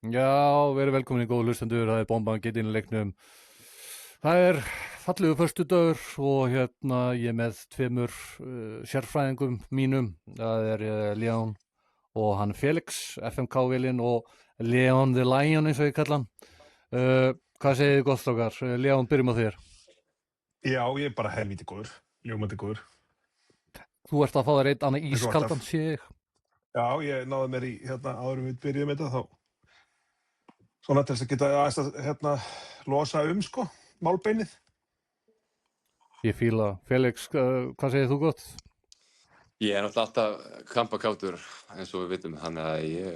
Já, verið velkomin í góðu hlustendur, það er bomban getið inn í leiknum. Það er fallegu föstudagur og ég er með tveimur sérfræðingum mínum. Það er Leon og hann Felix, FMK-vélinn og Leon the Lion eins og ég kalla hann. Hvað segið þið gott strákar? Leon, byrjum á þér. Já, ég er bara helvíti góður, ljómandi góður. Þú ert að fá þér einn annað ískaldan, sé ég. Já, ég náði mér í áður við byrjuðum þetta þá. Svona til þess að geta aðeins losa sko, málbeinið. Ég fíla. Felix, hvað segir þú gott? Ég er náttúrulega alltaf kampakátur eins og við vitum, þannig að ég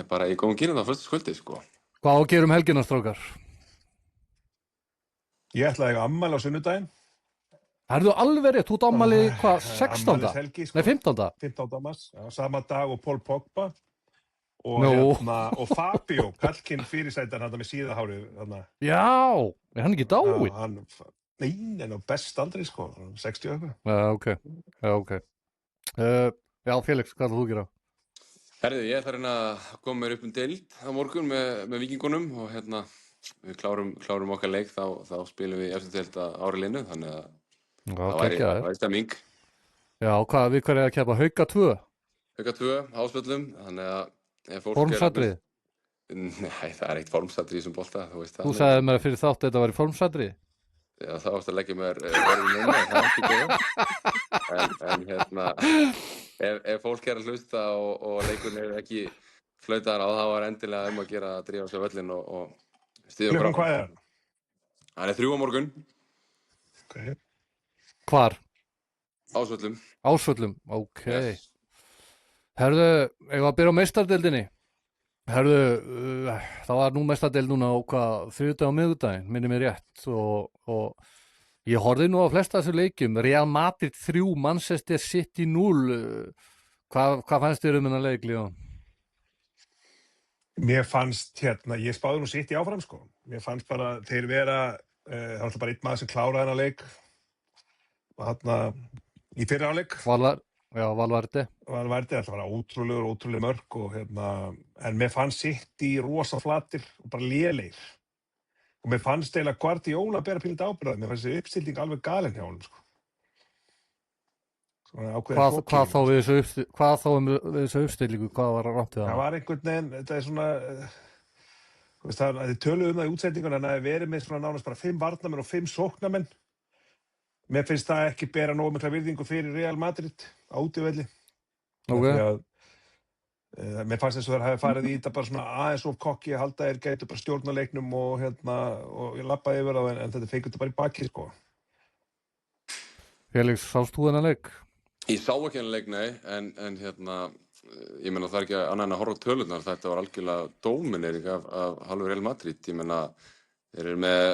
er bara í góðum gýrinn á föstudagskvöldi, sko. Hvað á að gera helgina, strákar? Ég ætlaði að eiga afmæli á sunnudaginn. Herðu alveg rétt, þú ert afmæli hvað, 16. Afmælishelgi, sko. Nei, 15. 15. mars, já, sama dag og Paul Pogba. Og, No. Og Fabio, kallkinn fyrirsætan með síðahárið. Já, er hann ekki dáinn? Já, Nei, á best aldrei, sko, 60 eitthvað. Já, ok. Já, Felix, hvað ætlar þú að gera? Herðu, ég ætla að koma mér upp deild á morgun með Víkingunum og við klárum okkar leik, þá spilum við eftir deild ári linu, þannig að það væri stemming. Já, við hverju að keppa? Hauka 2? Hauka 2, Ásvöllum, þannig að formsatriði? Nei, það er eitt formsatriði í þessum bolta, þú veist það. Þú sagði mér fyrir þátt að þetta væri formsatriði? Já, það ást að leggja mér orðin inn, það er ekki góð. En ef fólk er að hlusta og leikurinn er ekki flautaðar á, þá er endilega að gera að drífa sér völlin og styðja Klukkan hvað er? Það er 3 á morgun. Okay. Hvar? Ásvöllum. Ásvöllum, ok. Yes. Herðu, eigum að byrja á meistaradeildinni. Herðu, það var nú meistardeild núna á þriðjudag og miðvikudaginn, minnir mig rétt og ég horfði nú á flesta þessu leikjum. Real Madrid 3, Manchester City 0. Hvað fannst þér þennan leik, Leon? Mér fannst ég spáði nú City áfram, sko. Mér fannst bara þeir vera, það var bara einn maður sem kláraði þennan leik og í fyrri hálfleik. Valverde. Valverde, það var ótrúlega mörk og en mér fannst City rosa flatir og bara lélegir. Og mér fannst eiginlega Guardiola bera pínlítið ábyrgð. Mér fannst þessi uppstilling alveg galin hjá honum, sko. Hvað þá við þessu uppstillingu? Hvað var rangt við það? Það var einhvern veginn, þetta er svona, þið töluðu það í útsendingunni, en það hefði verið með svona nánast bara 5 varnarmenn og 5 sóknarmenn. Mér finnst það ekki bera nógu mikla virðingu fyrir Real Madrid á útivelli. Okay. Mér fannst þess að það hefði farið í þetta bara svona aðeins of kokki að halda gætu bara stjórna leiknum og ég lappaði yfir það en þetta feikur þetta bara í baki, sko. Felix, sást þú þennan leik? Ég sá ekki þennan leik, nei, en ég meina það er ekki annað en að horfa á tölurnar, þetta var algjörlega dóminering af hálfu Real Madrid, ég meina þeir eru með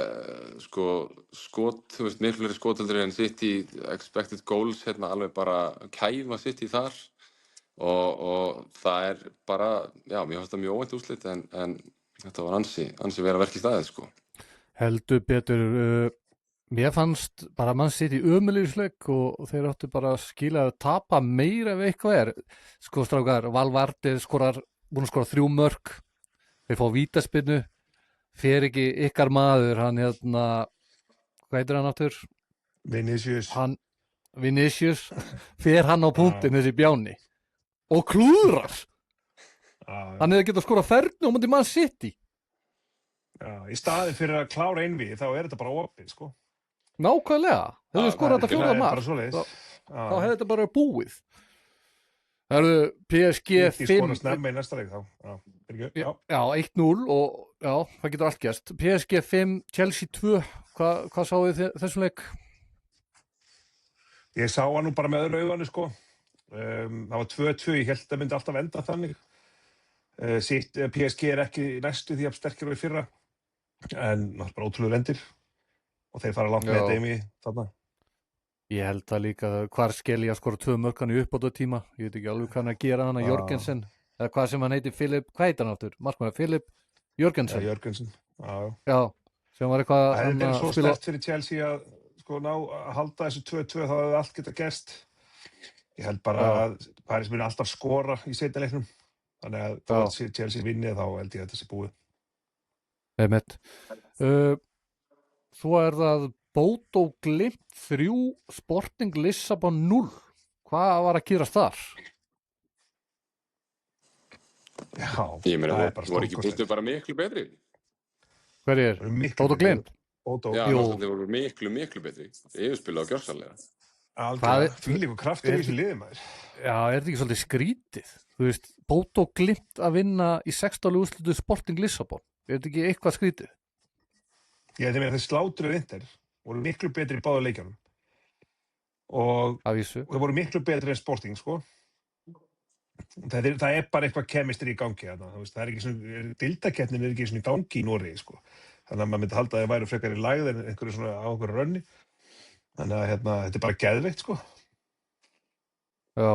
skot, þú veist, miklu fleiri skotöldur en City, expected goals, alveg bara kæfa City þar og það er bara, já, mér fannst það mjög óvænt úrslit en þetta var ansi vera verk í staðið, sko. Heldur betur, mér fannst bara mann sitt í ömurleysleik og þeir áttu bara að skila að tapa meira ef eitthvað er. Sko strákar, Valverde búin að skora 3 mörk, þeir fá vítaspyrnu, fer ekki ykkar maður, hann hvað heitir hann aftur? Vinicius, fer hann á punktinn þessi bjáni og klúðrar. Hann hefði getað að skora fernu á móti Man City. Já, í staðin fyrir að klára einvíð, þá er þetta bara opið, sko. Nákvæmlega, hefði skorað þetta 4. mark, þá hefði þetta bara búið. Það eru PSG 5. Ég skora snemma í næsta leik þá. Já, 1-0 og já, það getur allt gerst. PSG 5, Chelsea 2, hvað sáu þið þessum leik? Ég sá hann nú bara með öðru auganu, sko. Það var 2-2, ég held að myndi alltaf enda þannig. PSG er ekki næstu því að sterkir á í fyrra, en það er bara ótrúlega lendir og þeir fara langt með þetta í þarna. Ég held að líka, hvar skeli að skora 2 mörk hann í uppbótartíma, ég veit ekki alveg hvað hann að gera hann að Jorgensen, eða hvað sem hann heitir hvað heitir hann aftur? Markmaður Philip Jorgensen. Ja, Jorgensen, já. Sem var eitthvað það er svo sterkt fyrir Chelsea að að halda þessu 2-2, þá hefði allt geta gerst. Ég held bara að Paris muni alltaf skora í seinni leiknum. Þannig að þó Já. að Chelsea vinni þá held ég að þetta sé búið. Einmitt. Svo er það Bodo Glimt 3, Sporting Lissabon 0. Hvað var að gerast þar? Já, Ég meina, það er bara voru ekki stórkostlegt. bútið bara miklu betri? Hverjir? Það eru miklu Bodo betri. Glimt? Bodo, Já, Jú. þeir voru miklu betri. Yfirspila á gjörsanlega. algjörlega. Fílíkur kraftur í þessu liði, maður. Já, er þetta ekki svolítið skrítið? Þú veist, Bodo Glimt að vinna í 16. úrslitu Sporting Lissabon. Er þetta ekki eitthvað skrítið? Ég held að þeir slátruðu Inter, voru miklu betri í báðu leikjunum. Og Að vísu. þeir voru miklu betri en Sporting, sko. Það er bara eitthvað chemistry í gangi þarna, þú veist, það er ekki svona, deildakeppnin er ekki svona í gangi í Noregi, sko. Þannig að maður myndi halda að þeir væru frekar í lægð en einhverju svona á einhverju rönni. Þannig að þetta er bara geðveikt, sko. Já.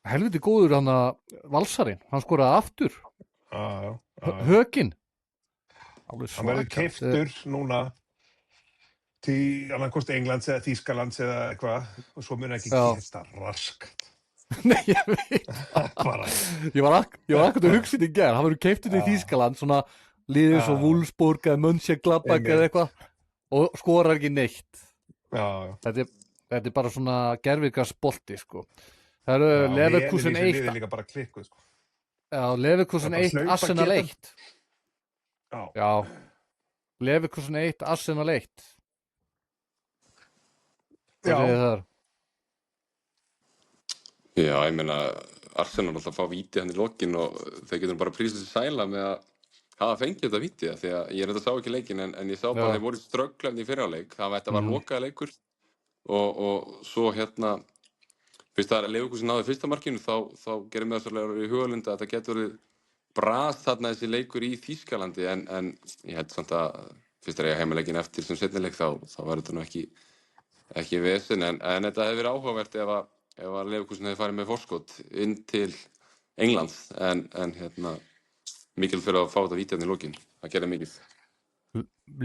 Helviti góður hann að Valsarinn. Hann skoraði aftur. Já. Hökin. Alveg Hann verður svakalt. keiftur núna til annarkost Englands eða Þýskalands eða eitthvað og svo mun ekki Já. geta raskat. Nei, ég veit. Bara, Ég var akkurat að hugsa þetta í gerð. Hann verður keiftur í Já. Þýskaland, svona liðið svo Já. Wolfsburg eða Mönchengladbach Einmitt. eða eitthvað og skorar ekki neitt. já. Þetta er bara svona gervigarsbolti, sko. Það eru Já, Leverkusen vélin í þessu 1. liði líka bara klikkuð, sko. Já, Leverkusen Það er 1, bara Arsenal hlaupagetan. 1. Já. Já. Leverkusen 1, Arsenal 1. Hvað Já. segir þið þar? Já, ég meina, Arsenal alltaf fá víti hann í lokin og þeir getur bara prísið sér sæla með að hafa fengið þetta víti því að ég reynda sá ekki leikin en ég sá bara Já. að þeir voru strögglandi í fyrraleik. Þetta var lokaði leikur og svo fyrst það er Leverkusen náði fyrsta markinu þá gerir mig það svolítið í hugalunda að þetta getur verið brast þarna þessi leikur í Þýskalandi en ég held samt að fyrst er ég heimaleikin eftir sem seinnileik þá var þetta nú ekki vesen en þetta hefði verið áhugavert ef að Leverkusen hefði farið með forskot inn til Englands en mikil fyrir að fá þetta víti hann í lokin. Það gerði mikið.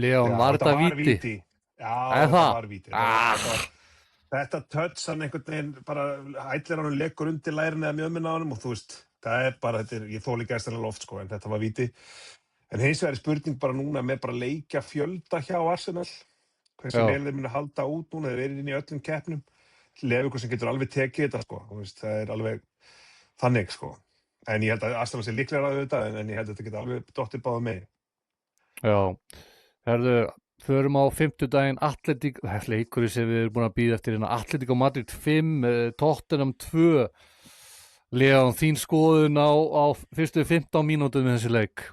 Leon, var þetta víti? Já, Er þetta það? var víti. Þetta touch hann einhvern veginn bara ætlir hann og leggur undir lærin eða mjöðminn á honum og þú veist, það er bara, ég þóli gæstilega loft, sko, en þetta var víti. En hins vegar er spurning bara núna með bara leikja fjölda hjá Arsenal. Hversu Já. vel þeir munu halda út núna, þeir eru inn í öllum keppnum. Leverkusen getur alveg tekið þetta, sko, þú veist, það er alveg þannig, sko. En ég held að Arsenal sé líklega ræðu þetta, en ég held að þetta geta alveg dottið báða megin. Já. Herðu, förum á fimmtudaginn leikurinn sem við erum búin að bíða eftir hérna, Atletico Madrid 5, Tottenham 2. Leon, þín skoðun á fyrstu 15 mínútum með þessi leik?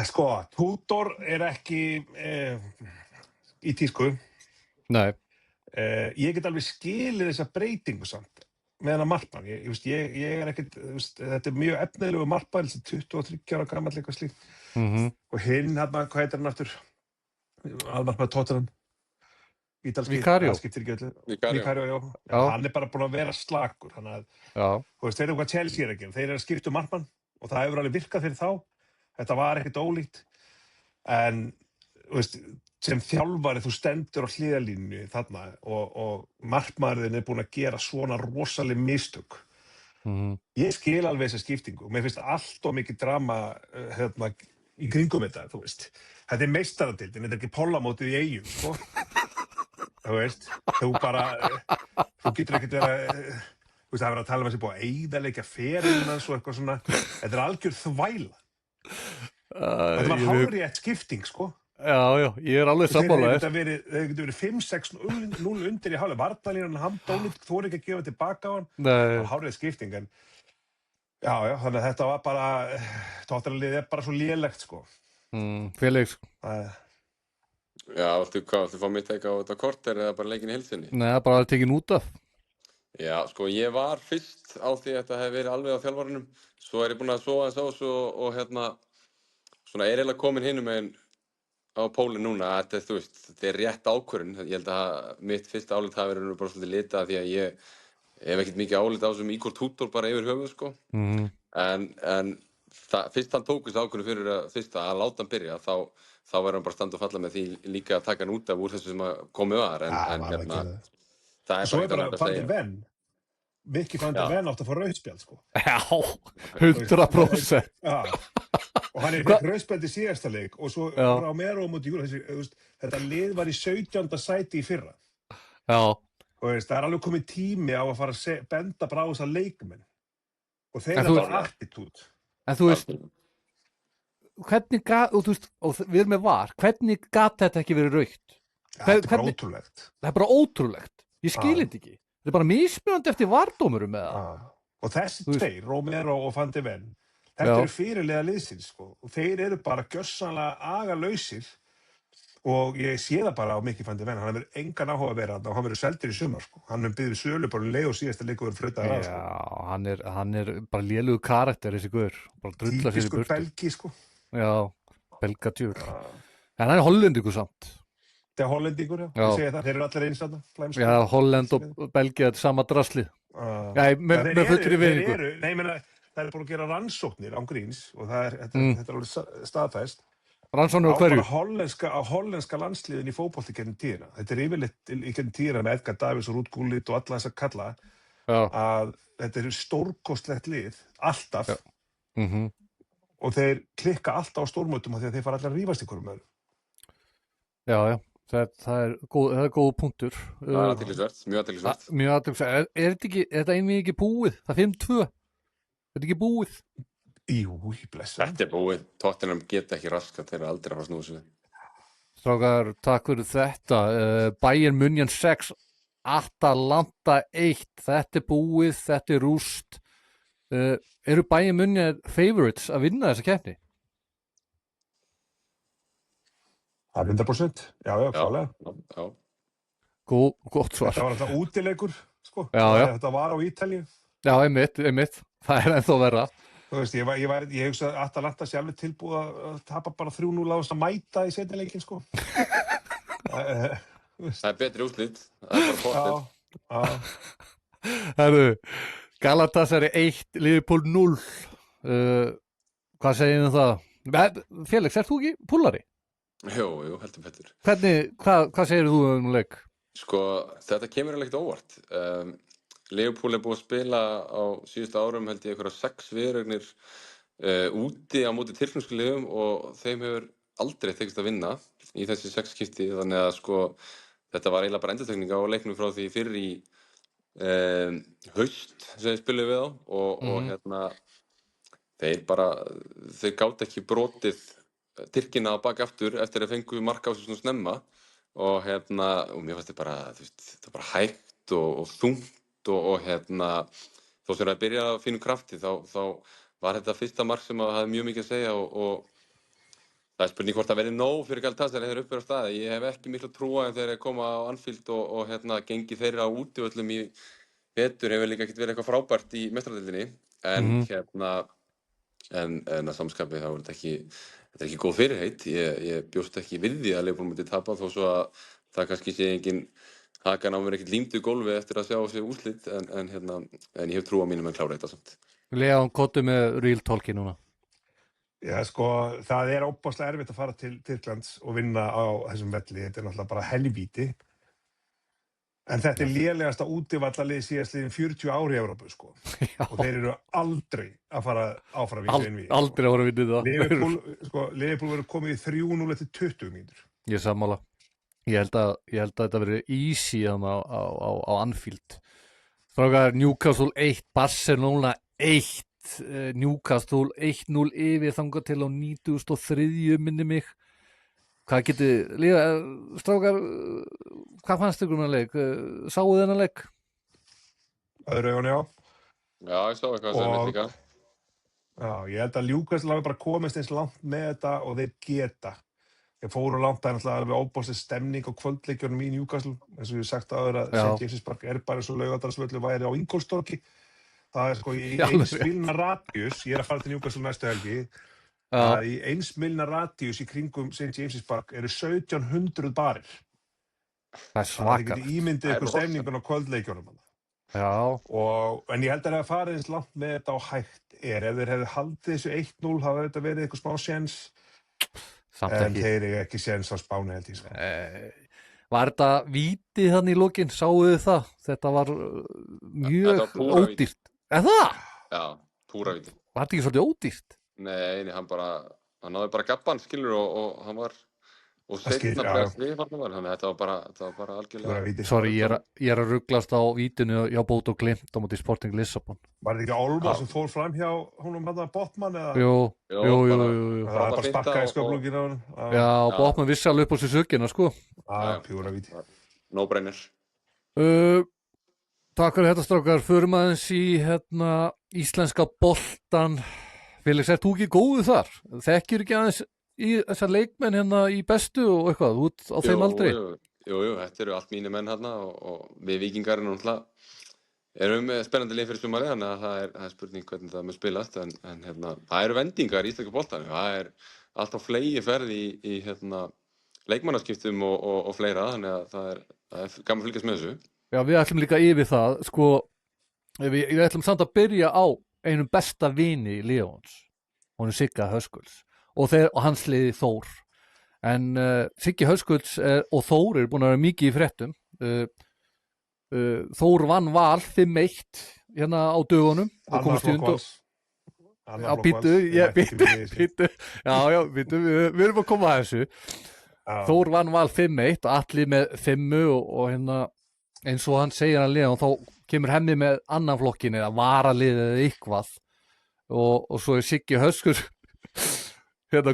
Sko, Tudor er ekki í tísku. Nei. Ég get alveg skilið þessa breytingu samt með hana markmann. Ég er ekkert, þetta er mjög efnilegu markmann, 23 ára gamall eitthvað slíkt. Og hinn, hvað heitir hann aftur? Almarkmann Tottenham. Ítalski. Vicario. Það skiptir ekki öllu. Vicario. Vicario, já. Já. Hann er bara búinn að vera slakur. Þannig að, Já. þú veist, þeir eru hvað Chelsea er að gera. Þeir eru að skipta markmann og það hefur alveg virkað fyrir þá. Þetta var ekkert ólíkt. En, þú veist, sem þjálfari þú stendur á hliðarlínu þarna og markmaðurinn er búinn að gera svona rosaleg mistök. Ég skil alveg þessa skiptingu. Mér finnst allt of mikið drama í kringum þetta, þú veist. Þetta er meistaradeildin, þetta er ekki pollamótið í Eyjum, sko. Þú veist, þú getur ekkert vera, þú veist, það er verið að tala um að sé búið að eyðileggja ferilinn hans og eitthvað svona. Þetta er algjör þvæla. Þetta var hárrétt skipting, sko. Já, ég er alveg sammála. Þeir getur verið 5-6-0 undir í hálfleik. Varnarlínan, hann dónið, þori ekki að gefa tilbaka á hann. Nei. Það var hárrétt skipting, en já, þannig að þetta var bara, tóttarliðið er bara svo lélegt, sko. Felix. Já, viltu fá mitt eitthvað á þetta korter eða bara leikin í heilsinni? Nei, bara tekin út af. Já, sko, ég var fyrst á því að þetta hefði verið alveg á þjálfaranum. Svo er ég búinn að sofa þess á þessu og svona er eiginlega komin hinum megin á pólinn núna. Þetta er rétt ákvörðun. Ég held að mitt fyrsta álit hafi verið bara svolítið litað því að ég hef ekkert mikið álit á þessum Igor Tudor bara yfir höfuð, sko. En fyrst hann tók þessu ákvörðun fyrir að láta hann byrja, þá verður hann bara standa og falla með því líka að taka hann út af úr þessu sem komið var. En það er Svo er bara bara ekki annað að Van de segja. Ven. Mikki Van de Já. Ven átt að fá rauðspjald, sko. Já, 100%. Já. Og hann Hva- fekk rauðspjald í síðasta leik og svo Já. Romero múti Júra, þetta lið var í 17. sæti í fyrra. Já, Og það er alveg komið tími á að fara að benda bara á þessa leikmenn. Og þeir En eru þú- bara attitút. en þú veist, hvernig gat, og þú veist, og við erum með VAR, hvernig gat þetta ekki verið rautt? Þetta er bara hvernig- ótrúlegt. Það er bara ótrúlegt. Ég skil Já. þetta ekki. Þetta er bara mismunandi eftir vardómurum með það. Já. Og þessi Þú veist- tveir, Romero og Van de Ven, þetta Já. eru fyrirliða liðsins, sko. Og þeir eru bara gjörsanlega agalausir. Og ég sé það bara á Mikki Van de Ven, hann hefur engan áhuga að vera þarna og hann verður seldur í sumar, sko. Hann er byggður sölu bara leið og síðasta leikur verður flautaður að, sko. Já, hann er bara lélugu karakter þessi guður. Bara drulla sér í Típiskur burtu. belgi, sko. Já, belgatjúr. En hann er hollendingur samt. Þetta er hollendingur, já. Já. Ég segi það, þeir eru allir eins þarna, flæmsku. Já, Holland og Belgia er sama draslið. Nei, með fullri virðingu. Nei, ég meina, það er búin að gera rannsóknir án gríns og þetta er alveg staðfæst. Rannsóknir á Á bara hverju? hollenska landsliðin í fótbolti gennum tíðina. Þetta er yfirleitt í gennum tíðina með Edgar Davids og Ruud Gullit og alla þess að kalla Já. að þetta er stórkostlegt lið, alltaf, Já. Mhm. og þeir klikka alltaf á stórmótum af því að þeir fara allir að rífast ykkur um öðru. Já. Það er góð punktur. Það er athyglisvert, mjög athyglisvert. Mjög aðtöks. Er þetta einvið ekki búið? Það er 5-2. Er þetta ekki búið? Jú, ég blessa. Þetta er búið. Tottenham geta ekki raskat, þeir eru aldrei að fara að snúa sig. Strákar, takk fyrir þetta. Bayern München 6, Atalanta 1. Þetta er búið, þetta er rúst. Eru Bayern München favorites að vinna þessa keppni? Það er 100%. Já, klálega. Já. Gott svar. Þetta var alltaf útileikur, sko. Já, já. Þetta var á Ítalíu. Já, einmitt. Það er ennþá verra. Þú veist, ég hugsa að Atalanta sé alveg tilbúið að tapa bara 3-0 á þess að mæta í seinleikin, sko. Það er betri úrslit. Það er bara Já, pottet. já. Herru, Galatasaray 1, Liverpool 0. Hvað segir þið það? Felix, ert þú ekki púlari? Jú, heldur betur. Hvað segir þú um leik? Sko, þetta kemur alveg ekkert óvart. Liverpool er búið að spila á síðustu árum held ég einhverja 6 viðureignir úti á móti tyrknesku liðum og þeim hefur aldrei tekist að vinna í þessi 6 skipti, þannig að sko þetta var eiginlega bara endurtekning á leiknum frá því fyrir í haust sem þeir spiluðu við á og hérna þeir gátu ekki brotið Tyrkina á baki aftur eftir að fengu mark á sig svona snemma og mér fannst þetta bara, þú veist, þetta bara hægt og þungt og þó sem það byrjaði á fínum krafti þá var þetta fyrsta mark sem hafði mjög mikið að segja og það er spurning hvort það verði nóg fyrir Galatasaray þegar þeir upp á staði. Ég hef ekki miklu trúa en þeir koma á Anfield og gengi þeirra á útivöllum í vetur hefur líka ekkert verið eitthvað frábært í meistaradeildinni en að samskapi þá er þetta ekki góð fyrirheit. Ég bjóst ekki við því að Liverpool myndi tapa þó svo að það kannski sé engin hakan á mér ekkert límdu í gólfi eftir að sjá þessi úrslit en ég hef trú á mínum en klára þetta samt. Leon, kottu með real talki núna. Já, sko, það er óbáslega erfitt að fara til Tyrklands og vinna á þessum velli. Þetta er náttúrulega bara helvíti. En þetta er lélegasta útivallalið síðastliðin 40 ári í Evrópu, sko. Já. Og þeir eru aldrei að fara áfram í einví. Aldrei að voru að vinna það. Liverpool verður komið í 3-0 eftir 20 mínútur. Ég er sammála. Ég held að þetta verið easy á Anfield. Strákar, Newcastle 1, Barcelona 1. Newcastle 1-0 yfir þangað til á 93. minni mig. Hvað getið strákar, hvað fannst ykkur um þennan leik? Sáuð þennan leik? Öðru augun, já. Já, ég sá eitthvað sem þetta líka. Já, ég held að Newcastle hafi bara komist eins langt með þetta og þeir geta. Þeir fóru langt, það er náttúrulega alveg óbáslega stemning á kvöldleikjunum í Newcastle, eins og ég hef sagt áður að St. James's Park er bara eins og Laugardalsvöllur væri á Ingólfstorgi. Það er sko í 1 milna radíus, ég er að fara til Newcastle næstu helgi, að í 1 milna radíus í kringum St. James's Park eru 1700 barir. Það er svakar. Það getur ímyndið eitthvað stemningun á kvöldleikjunum. Já. En ég held að það farið eins langt með þetta á hægt er. Ef þeir hefðu haldið þessu 1-0 hafa þetta verið eitthvað smá séns. En þeir eru ekki séns á Spáni held ég. Var þetta víti þannig í lokin, sáuðu það? Þetta var mjög Þetta var púra víti. ódýrt. Er það? Já, púra víti. Var þetta ekki svolítið ódýrt? Nei, hann náði bara gabban, skilur, og hann var, og Það skil- seinna já, bregðast við þarna var, þannig að þetta var bara algjörlega. Víti. Sorry, ég er að rugglast á vítinu hjá Bót og Glimt á móti Sporting Lissabon. Var þetta ekki Olma sem fór fram hjá honum hann að Botman eða? Jú. Það var bara finta sparkaði og- sköflungin á hann. Já, Botman vissi alveg upp á sér sökina, sko. Pjúra víti. No-brainer. Takk fyrir þetta, strákar. Förum aðeins í íslenska boltan. Felix, ert þú ekki góðu þar? Þekkjur ekki aðeins í þessar leikmenn í bestu og eitthvað, út á þeim aldrei? Jú, þetta eru allt mínir menn hérna og við vikingarinn náttúrulega erum með spennandi lið fyrir sumarið, þannig að það er spurning hvernig það mun spilast, en það eru vendingar í íslenska boltanum. Það er alltaf flegi ferð í leikmannaskiptum og fleira, þannig að það er gaman að fylgjast með þessu. Já, við ætlum líka yfir það, sko, við ætlum samt að byrja á einum besta vini Leons, hún er Sigga Höskulds og hans liði Þór, en Siggi Höskulds og Þór eru búin að vera mikið í fréttum. Þór vann Val 5-1 á dögunum og komst í undan. Já, býttu, við erum að koma að þessu. Þór vann Val 5-1 og Atli með 5 og eins og hann segir að liða og þá kemur Hemmi með annan flokkin eða varaliðið eða eitthvað og svo er Siggi Höskulds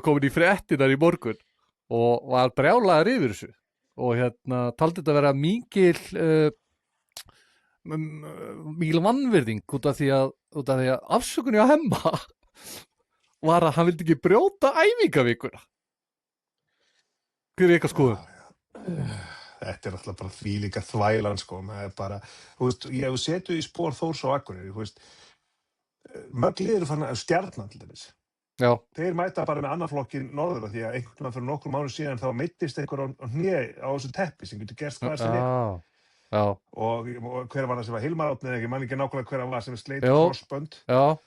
komin í fréttinar í morgun og var brjálaður yfir þessu og taldi þetta vera mikil vannvirðing út af því að afsökunni á Hemma var að hann vildi ekki brjóta æfingavikuna. Hver er eitthvað skoðun? Þetta er alltaf bara þvílíka þvælan, sko. Það er bara, ég hef setu í spór Þórs og Akureyri, mörg lið eru fann að Stjarnan til dæmis. Já. Þeir mæta bara með annar flokkin norður því að einhvern veginn fyrir nokkur mánuð síðan þá meiddist einhver á hné á þessu teppi sem getur gerst hvað sem er. Já. Og hver var það sem var Hilmar Árni eða ekki, man ekki nákvæmlega hver var sem sleit krossbönd. Já.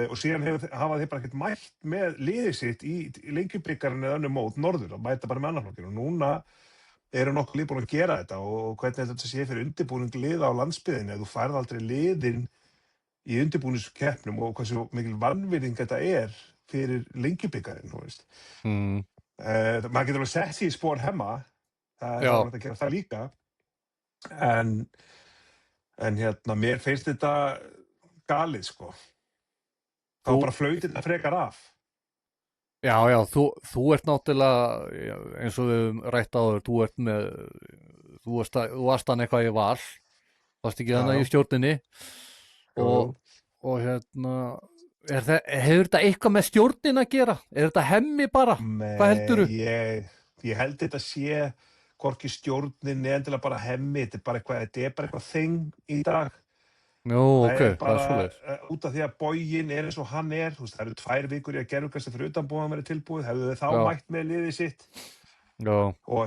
Og síðan hafa þeir bara ekkert mætt með liðið sitt í Lengjubikarinn eða önnur mót norður og mæta bara með annar flokkin og núna eru nokkuð lið búin að gera þetta og hvernig þetta sé fyrir undirbúning liða á landsbyggðinni ef þú færð aldrei liðin í undirbúningskeppnum og hversu mikil vanvirðing þetta er fyrir Lengjubikarinn, þú veist. Maður getur alveg sett sig í spór Hemma, það er að gera það líka, en mér finnst þetta galið, sko. Þá bara flautir þetta frekar af. Já, þú ert náttúrulega, eins og við rætt áður, þú varst hann eitthvað í Val, varst ekki þannig í stjórninni og hefur þetta eitthvað með stjórnin að gera? Er þetta Hemmi bara? Hvað heldurðu? Ég held þetta sé hvorki stjórnin endilega bara Hemmi, þetta er bara eitthvað þing í dag. Jú, ok, það er svoleiðis. Út af því að Boginn er eins og hann er, það eru 2 vikur í að gerðugkasti fyrir utanbúðan verið tilbúið, hefðu þau þá mætt með liðið sitt. Já. Og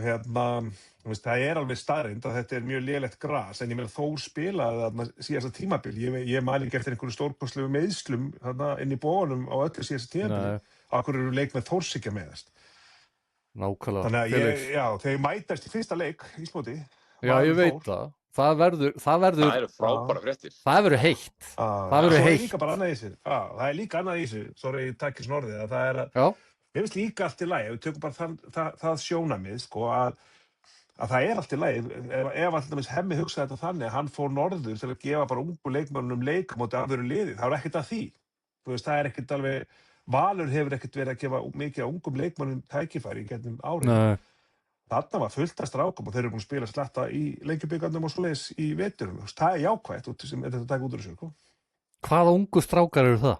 það er alveg staðreynd að þetta er mjög lélegt gras, en ég meina Þór spilaði þarna síðasta tímabil, ég man ekki eftir einhverju stórkostlegu meiðslum þarna inn í bóðunum á öllu síðasta tímabili, akkur eru leik með Þórsíkja meðast. Nákvæmlega. Þannig að þeir mætast í fyrsta leik í smóti. Já, ég veit það. Það verður eru frábæra fréttir. Það verður heitt. Það er líka bara annað í þessu. Það er líka annað í þessu. Sorry, takk í snorðið. Það er að mér finnst líka allt í lagi. Við tökum bara það sjónamið, sko, að það er allt í lagi. Ef alltaf Hemmi hugsaði þetta þannig að hann fór norður til að gefa bara ungu leikmönnum leik á móti öðru liði, það er ekkert að því. Þú veist, það er ekkert alveg, Valur hefur ekkert verið að gefa mikið á ungum leikmönnum tækifæri í gegnum árið. Nei. Þarna var fullt af strákum og þeir eru búin að spila slatta í Lengjubikarnum og svoleiðis í veturum. Það er jákvætt sem þetta taka út úr þessu. Hvaða ungu strákar eru það?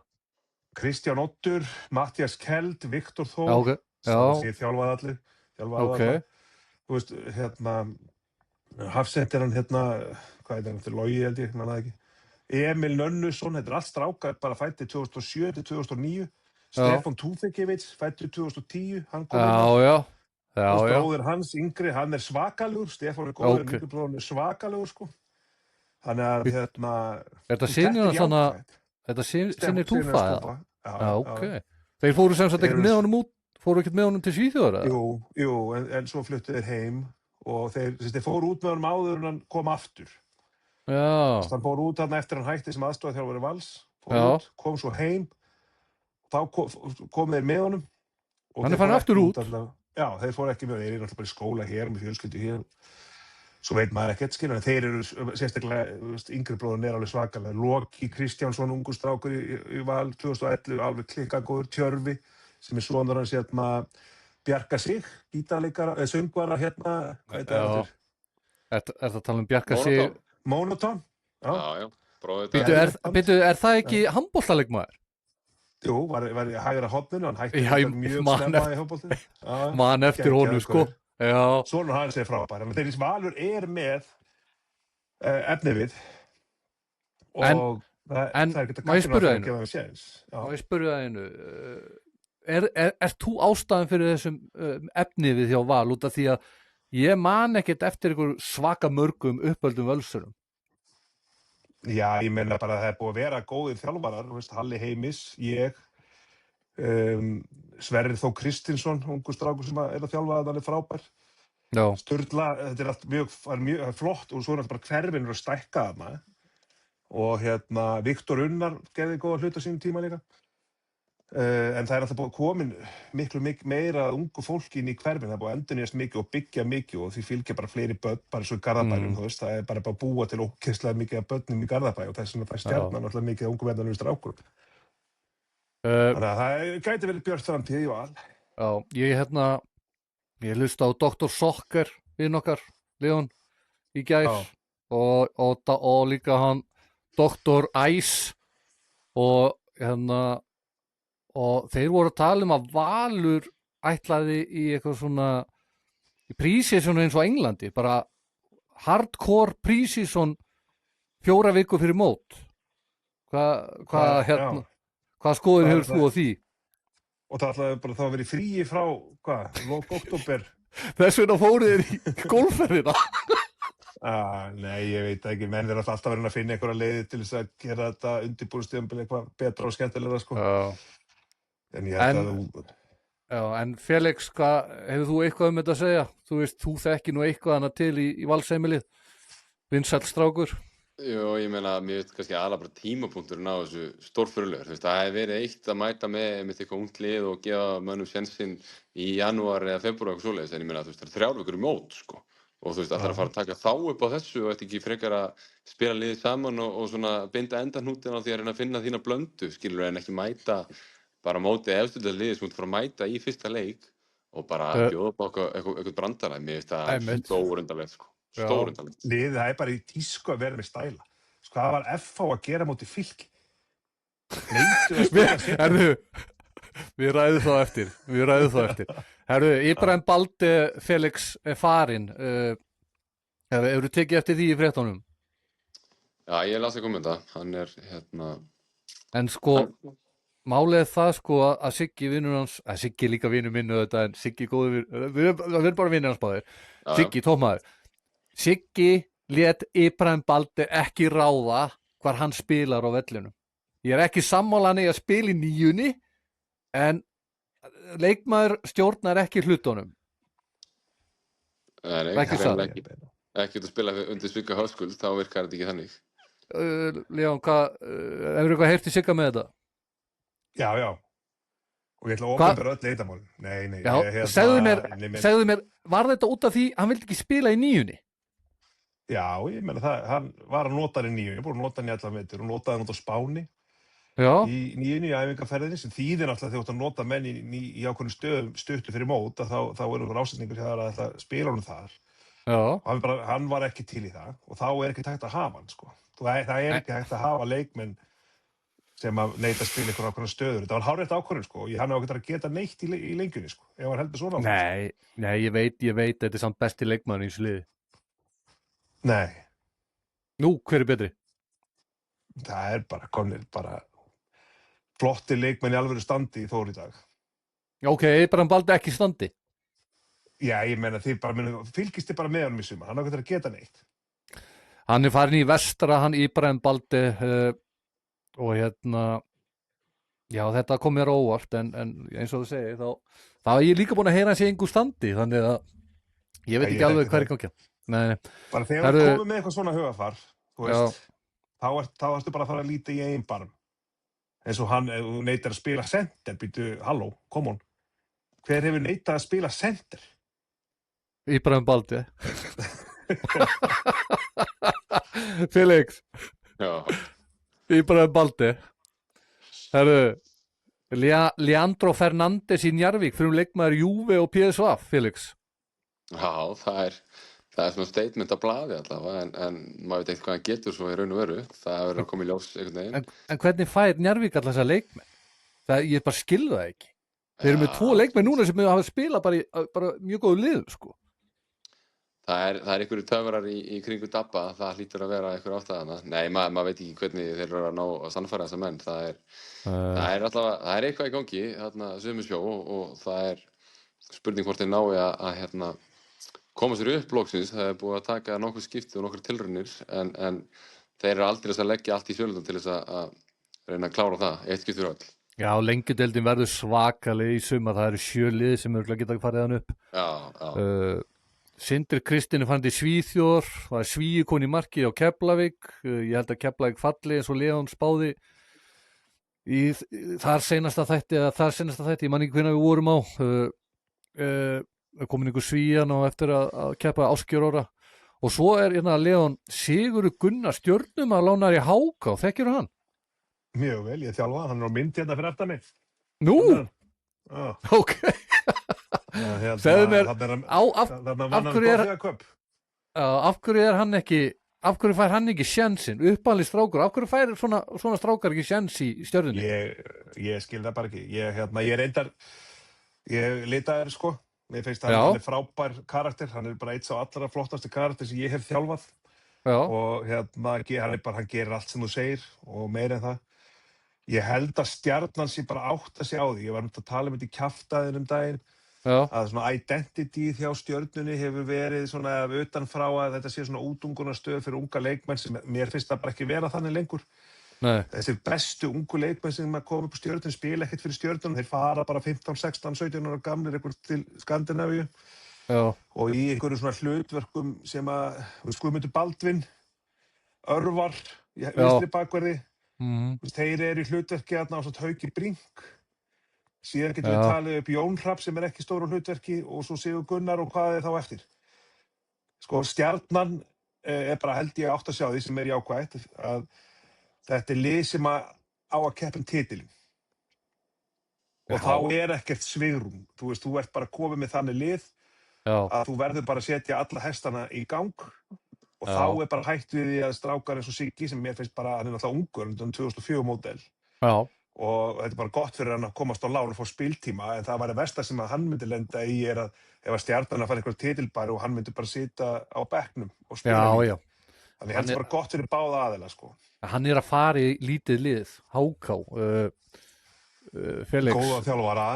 Kristján Oddur, Matthías Keld, Viktor Þór, sem þjálfaði allir. Þú veist, Hafsettir hann hvað er þetta, Logi held ég, mann það ekki. Emil Nönnusson, þetta er allt strákar, bara fættið 2007 til 2009. Stefán Túfekevits, fættið 2010, hann kom inn. Og bróðir hans yngri, hann er svakalegur, Stefán er góður, yngri bróðir er svakalegur, sko. Þannig að Þetta sinni Túfa, eða? Já, ok. Þeir fóru sem sagt ekkert með honum út, fóru ekkert með honum til Svíþjóðar, eða? Jú, en svo fluttu þeir heim og þeir fóru út með honum áður en hann kom aftur. Já, Hann fór út þarna eftir hann hætti sem aðstoðarþjálfari Vals, fór Já. út, kom svo heim, þá kom þeir með honum. og Hann er þeir farinn fóru aftur ekki út? Þarna, já, þeir fóru ekki með, þeir eru náttúrulega bara í skóla hér, með fjölskyldu hér. Svo veit maður ekkert, skilur, en þeir eru sérstaklega, yngri bróðurinn er alveg svakalega. Loki Kristjánsson, ungur strákur í Val 2011, alveg klikkagóður, Tjörfi, sem er sonur hans Bjarka Sig, gítarleikara, söngvara hvað heitir það aftur? Er það að tala um Bjarka sig? Mónoton. Mónoton? Já. Já, bróðið Býtu, er það ekki handboltaleikmaður? Jú, var í hægra horninu, hann hætti Já, ég mjög man snemma í handbolti. Man eftir honum, sko. Já, Sonur hans er frábær, en þeir Valur er með efnivið og það er ekki að má ég spyrja að gefa þeim séns. og ég spurði það einu. Ert þú ástæðan fyrir þessum efnivið hjá Val út af því að ég man ekkert eftir einhver svaka mörgum uppöldum völsurum? Já, ég meina bara að það er búið að vera góðir þjálfarar, Halli Heimis, ég, Sverrir Þór Kristinsson, ungur strákur sem er að þjálfa, hann er frábær. Já, Sturla, þetta er allt mjög flott og svo er þetta bara hverfin að stækka þarna. Og Viktor Unnar gerði góða hluta sínum tíma líka. En það er alltaf búið komin miklu meira ungu fólki inn í hverfin, það er búið að endurnýjast mikið og byggja mikið og því fylgja bara fleiri börn, bara svo í Garðabænum, það er bara búa til ógeðslega mikið af börnum í Garðabæ og þess vegna það stjarnan alltaf mikið af ungu verðanum strákurum. Þannig að það gæti verið björt framtíð í Val. Já, ég hlusta á Dr. Sokker vinn okkar, Leon, í gær og líka hann Dr. Ice og og þeir voru að tala að Valur ætlaði í eitthvað svona í pre-season eins og Englandi, bara hardcore pre-season 4 vikur fyrir mót. Hvað skoður hefur þú á því? Og það ætlaði bara þá að vera í fríi frá, lok október. Þess vegna fóruð þér í golfferðina. Nei, ég veit ekki, menn er alltaf verið að finna einhverja leiði til þess að gera þetta undirbúrstímabil eitthvað betra og skemmtilegra, sko. En ég held að en Felix, hefur þú eitthvað þetta að segja? Þú veist, þú þekki nú eitthvað hana til í Valsheimilið, vinsæll strákur. Jú, ég meina, mér veist kannski aðalega bara tímapunkturinn á þessu stórfurðulegur. Þú veist, það hefði verið eitt að mæta með eitthvað ungt lið og gefa mönnum sénsinn í janúar eða februar eitthvað svoleiðis, en ég meina, þú veist, það er 3 vikur í mót, sko. Og þú veist, það þarf að fara að taka þá upp á þessu og ekki frekar að spila liðið saman og svona binda endahnútin á því að reyna að finna þína blöndu, skilur, en ekki mæta bara mótið eftirlega liðið sem þú fara að mæta í fyrsta leik og bara bjóða upp á eitthvað brandara. Mér finnst það stórundarlegt, sko. Stórundarlegt. Liðið, það er bara í tísku að vera með stæla. Sko, hvað var FH að gera móti Fylki? Við ræðum þá eftir. Herru, Ibrahim Balde Felix er farinn. Hefur þú tekið eftir því í fréttunum? Já, ég las ekki þetta. Hann er En sko, málið er það sko að Siggi vinnur hans, Siggi líka vinnur minnu þetta, en Siggi góður við erum bara vinnur hans báðir. Siggi, tómaður. Siggi lét Ibrahim Balde ekki ráða hvar hann spilar á vellinum. Ég er ekki sammála hann að spila í 9, en leikmaður stjórnar ekki hlutunum. Nei, ekki að spila undir Sigga Höskuld, þá virkar þetta ekki þannig. Leon, hefur eitthvað heyrt í Sigga með þetta? Já. Og ég ætla að opinbera öll leitamál. Nei. Já, segðu mér, var þetta út af því hann vildi ekki spila í 9? Já, ég meina það, hann var að nota hann í 9, ég búið að nota hann í allar veitur og notaði hann út á Spáni. Já. Í 9 í æfingarferðinni sem þýðir náttúrulega þegar þú ert að nota menn í ákveðnum stöðum stuttu fyrir mót að þá eru það ásetningur hjá að spila honum þar. Já. Og hann var ekki til í það og þá er ekki hægt að hafa hann, sko. Það er ekki hægt að hafa leikmenn sem að neita að spila ykkur ákveðna stöður. Það var hárrétt ákvörðun, sko. Hann á ekki að geta neitt í lengjunni, sko. Ef hann heldur svona ákvörðun. Nei, ég veit, þetta er samt besti leikmaður í þessu liði. Nei. Nú, hver er betri? Það er bara flotti leikmenn í alvöru standi í Þór í dag. Ok, Ibrahim Balde ekki standi? Já, ég meina fylgist þið bara með honum í sumar. Hann á ekki að geta neitt. Hann er farin í vestra, hann Ibrahim Balde og já, þetta kom mér óvart en eins og þú segir, þá er ég líka búin að heyra hans í engu standi, þannig að Ég veit Ég ekki alveg þekki hvað er það. í gangi. Nei. Bara þegar Herðu, þú komið með eitthvað svona hugafar, þú já, veist, þá ertu bara að fara að líta í eigin barm. Eins og hann, ef þú neitar að spila center, býtu, halló, come on. Hver hefur neitað að spila center? Íbrahim Baldi. Felix, Já, Íbrahim Baldi. Herðu, Leandro Fernández í Njarðvík fyrir leikmaður Juve og PSV, Felix. já, það er svona statement að blaði allavega, en maður veit ekkert hvað hann getur svo í raun og veru. Það verður að koma í ljós einhvern veginn. En hvernig fær Njarðvík alltaf þessa leikmenn? Ég bara skilði það ekki. Þeir eru með Já, 2 leikmenn núna sem hafa spilað bara mjög góðu liðum, sko. það er einhverju töfrar í kringu Dabba, það hlýtur að vera einhverju ástæðana. Nei, maður veit ekki hvernig þeir eru að ná að sannfæra þessa menn. Það er allavega, það er eitthvað í gangi, þarna Suðurnesjó, og það er spurning hvort þeir nái að koma sér upp loksins. Það er búið að taka nokkuð skipti og nokkur tilraunir, en þeir eru aldrei að leggja allt í sölunum til þess að reyna að klára það, eitt skipti fyrir öll. Já, lengjudeildin verður svakaleg í sumar. Það eru 7 lið sem eru geta farið hann upp. Já. Sindri Kristinn er fann til Svíþjóðar, það er Svíi kon í markið á Keflavík. Ég held að Keflavík falli eins og Leon spáði í þar seinasta þætti, ég man ekki hvenær við vorum á. Komin einhver Svíjan og eftir að keppa Ásgeir Orra. Og svo er Leon Sigurður Gunnar Stjörnum að lána í HK, þekkirðu hann? Mjög vel, ég þjálfa, hann er á mynd hérna fyrir aftan mig. Nú, Já, ok. Segðu mér, af hverju er hann ekki, af hverju fær hann ekki sjansinn, uppalinn strákur, af hverju fær svona strákar ekki sjans í Stjörnunni? Ég skil það bara ekki. Ég reyndar, ég litaður, sko. Mér finnst Já. hann er frábær karakter, hann er bara eitt sá allra flottasti karakter sem ég hef þjálfað. Já, Og hann gerir allt sem þú segir og meira en það. Ég held að Stjarnan sé bara átta sig á því. Ég var að tala um þetta í kjaftaðinn daginn, já, að svona identity hjá Stjörnunni hefur verið svona utanfrá, að þetta sé svona útungunarstöð fyrir unga leikmenn sem mér finnst það bara ekki vera þannig lengur. nei, Þessir bestu ungu leikmenn sem koma upp á Stjörnun spila ekkert fyrir Stjörnun, þeir fara bara 15, 16, 17 ára gamlir eitthvað til Skandinavíu já, og í einhverju svona hlutverkum sem að Guðmundur Baldvin, Örvar, vinstri bakverði, þeir eru í hlutverki á svona Hauki Brink. Síðan getum við talið upp Jón Hrafn sem er ekki stór á hlutverki og svo Sigur Gunnar og hvað er þá eftir. Sko Stjarnan er bara held ég átt að sjá því sem er jákvætt að þetta er lið sem á að keppa um titilinn. Og þá er ekkert svigrúm. Þú veist, þú ert bara komið með þannig lið að þú verður bara að setja alla hestana í gang og þá er bara hætt við því að strákar eins og Siggi sem mér finnst bara, hann er náttúrulega ungur, 2004 módel. já, Og þetta er bara gott fyrir hann að komast á lán og fá spiltíma, en það var það versta sem að hann myndi lenda í er að ef að Stjarnan að fara eitthvað titilbæri og hann myndi bara sitja á bekknum og spila. já. Þannig þetta er bara gott fyrir báða aðila, sko. Hann er að fara í lítið lið, HK, Felix. Góða þjálfara.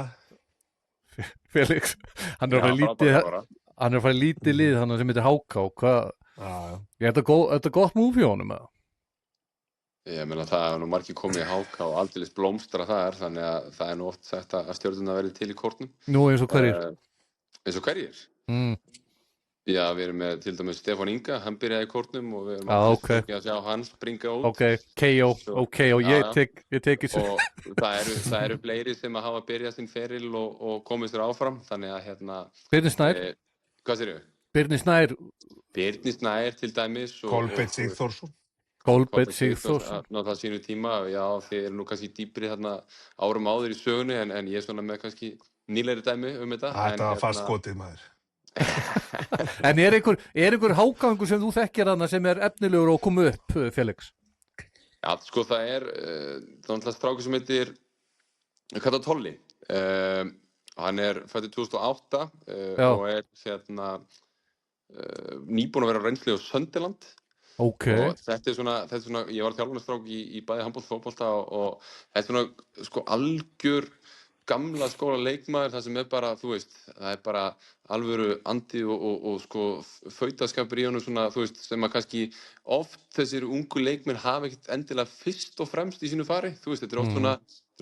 Felix, hann er að fara í lítið lið, hann sem heitir HK, hvað? Er þetta gott múf hjá honum, eða? Ég meina það er nú margir komið í HK og aldeilis blómstra þar, þannig að það er nú oft sagt að Stjörnuna verði til í kortnum. Nú eins og hverjir? Eins og hverjir? Já, við erum með til dæmis Stefán Inga, hann byrjaði í kortnum og við erum að sjá hann springa út. Ok, og ég tek þessu. Og það eru fleiri sem að hafa byrjað sinn feril og komið sér áfram, þannig að Birnir Snær? Hvað sér ég? Birnir Snær? Birnir Snær til dæmis. Kolbeinn Sigþórsson. Kolbeinn Sigþórsson. Ná það sínu tíma, já, þeir eru nú kannski dýpri þarna árum áður í sögunni, en ég er svona með kannski nýlegri dæmi þetta. Þetta var fast skotið, maður. En er einhver hágangur sem þú þekkir hana sem er efnilegur og komu upp, Felix? Já, sko það er náttúrulega strákur sem heitir Kata Tolli. Hann er fæddur 2008 og er nýbúinn að vera á reynslu á Sönderland. Ok. Og þetta er svona, ég var þjálfunarstrák í bæði handbolta og fótbolta og þetta er svona sko algjör gamla skóla leikmaður, það sem bara, þú veist, það bara alvöru andi og sko fautaskapur í honum svona, þú veist, sem að kannski oft þessir ungu leikmenn hafa ekkert endilega fyrst og fremst í sínu fari, þú veist, þetta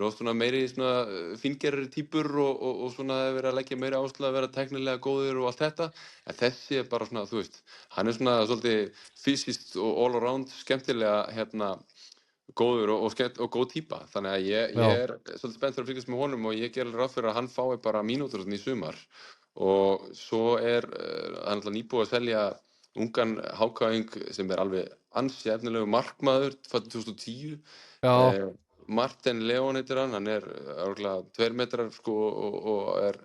oft svona meiri svona fíngerri týpur og svona verið að leggja meiri áherslu að vera teknilega góðir og allt þetta, en þessi bara svona, þú veist, hann svona svolítið fysiskt og all around skemmtilega góður og góð típa, þannig að ég svolítið spennt fyrir að fylgjast með honum og ég gerir ráð fyrir að hann fái bara mínútur í sumar og svo hann alltaf nýbúið að selja ungan hákaðing sem alveg ansi efnilegu markmaður fæddur 2010 Martin Leon heitir hann örugglega 2 metrar sko og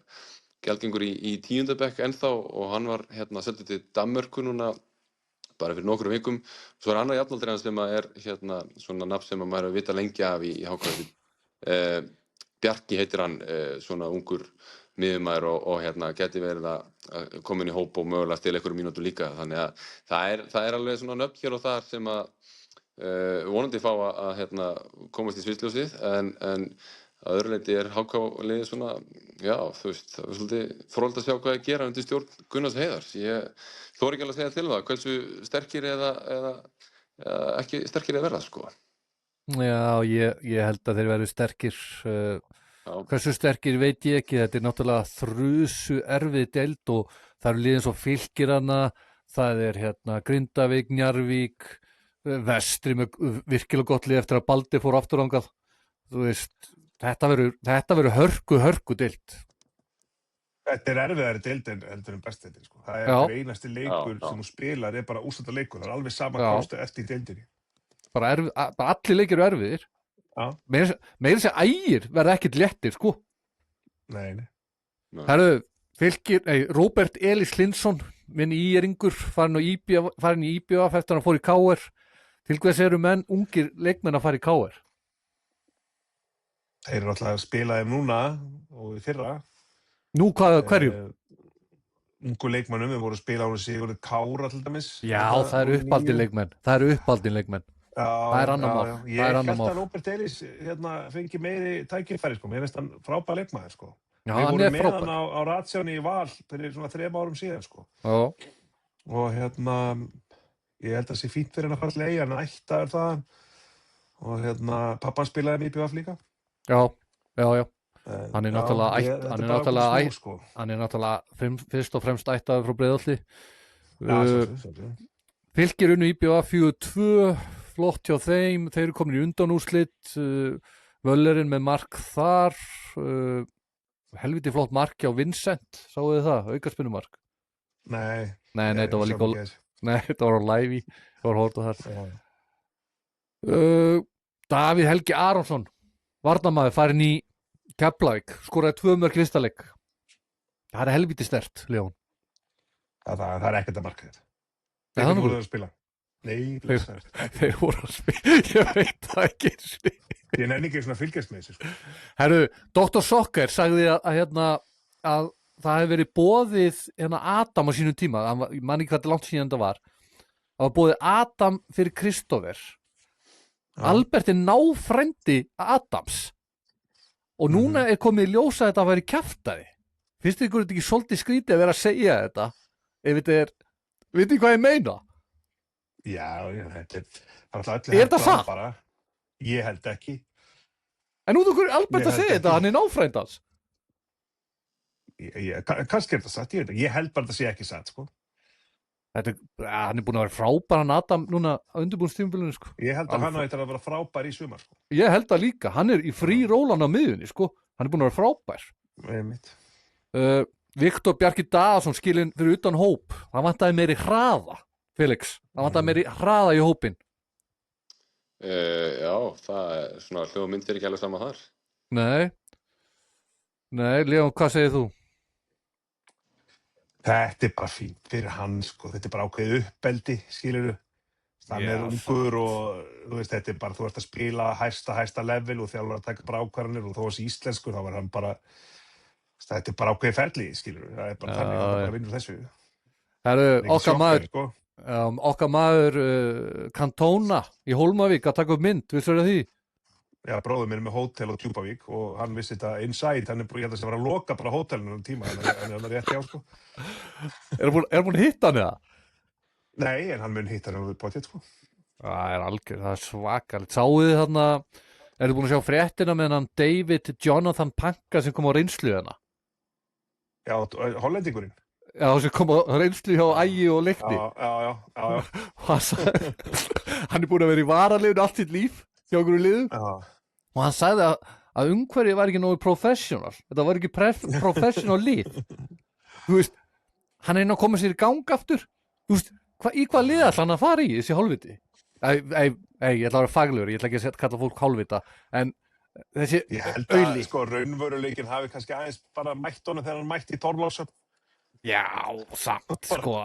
gjaldgengur í 10. bekk ennþá og hann var seldur til Danmörku núna bara fyrir nokkrum vikum. Svo annar jafnaldri hans sem svona nafn sem maður hefur vitað lengi af í hákaðing. Bjarki heitir hann, svona ungur miðjumaður og gæti verið að koma inn í hóp og mögulega stila einhverjum mínútur líka. Þannig að það alveg svona nöfn hér og þar sem að vonandi fá að komast í sviðsljósið en að öðru leyti HK-liðið svona, já, þú veist, það svolítið fróðlegt að sjá hvað að gera undir stjórn Gunnars Heiðars. Ég þori ekki alveg að segja til það, hversu sterkir eða ekki sterkir verða, sko. Já, ég held að þeir verði sterkir. Hversu sterkir veit ég ekki, þetta náttúrulega þrusu erfið deild og það eru liðin svo Fylkir hana, það Grindavík, Njarðvík, Vestri með virkilega gott lið eftir að Baldi fór aftur þangað. Þú veist, þetta verður hörku deild. Þetta erfiðari deild heldur en bestdeildin, sko. Það einasti leikur sem þú spilar bara úrslitaleikur, það alveg sama kostu eftir deildinni. Bara allir leikir eru erfiðir. Meira sem Ægir verða ekkert léttir, sko. Nei. Herðu, Fylkir, Róbert Elís Lindsson, minn íringur, farin í IBF eftir að hann fór í KR. Til hvers eru menn ungir leikmenn að fara í KR? Þeir eru alltaf að spila þeim núna og í fyrra. Nú, hverju? Ungu leikmennum, við vorum að spila á Sigurður Kára til dæmis. Já, það eru uppaldin leikmenn. Það er annar mál. Ég held að Róbert Elís fengi meiri tækifæri, sko. Mér finnst hann frábær leikmaður, sko. Já, við vorum með hann á Ratsjáni í Val fyrir svona 3 árum síðan, sko. Já. Og ég held að það sé fínt fyrir hann að fara til Eyja, hann ættaður það og pappan spilaði með IBF líka. Já. Hann er náttúrulega fyrst og fremst ættaður frá Breiðholti. Fylkir unnu IBF 4-2, flott hjá þeim, þeir eru komin í undanúrslit, Völlerinn með mark þar, helviti flott mark hjá Vincent, sáu þið það, aukaspinnumark? Nei, þetta var líka þetta var á live það var hórt og þar. Davíð Helgi Aronsson, varnarmaður, farin í Keflavík, skoraði 2 mörk í fyrsta leik. Það er helviti sterkt, Leon. Það er ekkert að marka þetta. Þeir voru að spila. Nei, þeir voru að spila, ég veit það ekki. Ég nenni ekki svona fylgjast með þessu, sko. Herru, Dr. Sokker sagði að það hefði verið boðið Adam á sínum tíma, ég man ekki hvað langt síðan það var boðið Adam fyrir Kristófer. Albert er náfrændi Adams og núna er komið í ljós að þetta væri kjaftaði. Finnst ykkur þetta ekki svolítið skrítið að vera að segja þetta? Vitið þið hvað ég meina? Já, þetta er þetta satt? Bara. Ég held ekki. En nú þú Albert að segja þetta, hann er náfrænd hans. Kannski er þetta satt, ég held bara að þetta sé ekki satt, sko. Hann er búin að vera frábær, hann Adam, núna á undirbúningstímabilinu, sko. Ég held að hann á þetta að vera frábær í sumar, sko. Ég held að líka, hann er í frí rólan á miðjunni, sko. Hann er búin að vera frábær. Einmitt. Viktor Bjarki Daðarsson skilinn fyrir utan hóp. Það vantaði meiri hraða, Felix. Það vantaði meiri hraða í hópinn. Já, það er svona hljóðmyndir ekki alveg sama þar. Nei, Leon, hvað segir þú? Þetta er bara fínt fyrir hann, sko. Þetta er bara ákveðið uppeldi, skilurðu. Hann er ungur og þú veist, þetta er bara, þú ert að spila hæsta level og þjálfur að taka bara ákvarðanir og þó þessi íslenskur, þá var hann bara, þetta er bara ákveðið ferli, skilurðu. Það er bara þannig að hann bara vinnur þessu. Okkar maður Cantona í Hólmavík að taka upp mynd, vissur það því? Já, bróðir minn er með hótel á Djúpavík og hann vissi þetta inside, hann er bara, ég held að það var að loka bara hótelinu um tíma, hann er rétt hjá, sko. Er búin að hitta hann eða? Nei, en hann mun hitta hann á potið, sko. Það er algjör, það er svakalegt. Sáuð þið þarna, eru búin að sjá fréttina með hann David Jonathan Panka sem kom á reynslu hérna? Já, hollendingurinn. Já, sem kom á reynslu hjá Ægi og Leikni. Já. Hann er búin að vera í varaliðinu allt sitt líf hjá okkur í liðum. Já. Og hann sagði að umhverfið var ekki nógu professional. Þetta var ekki professional lið. Þú veist, hann er að koma sér í gang aftur. Þú veist, í hvað lið ætla hann að fara í þessi hálfviti? Ég ætla að vera faglegur, ég ætla ekki að kalla fólk hálfvita, en þessi Ég held Auli. að, sko, raunveruleikin hafi kannski aðeins bara mætt honum þegar hann mætti í Þorlákshöfn. Já, samt, sko.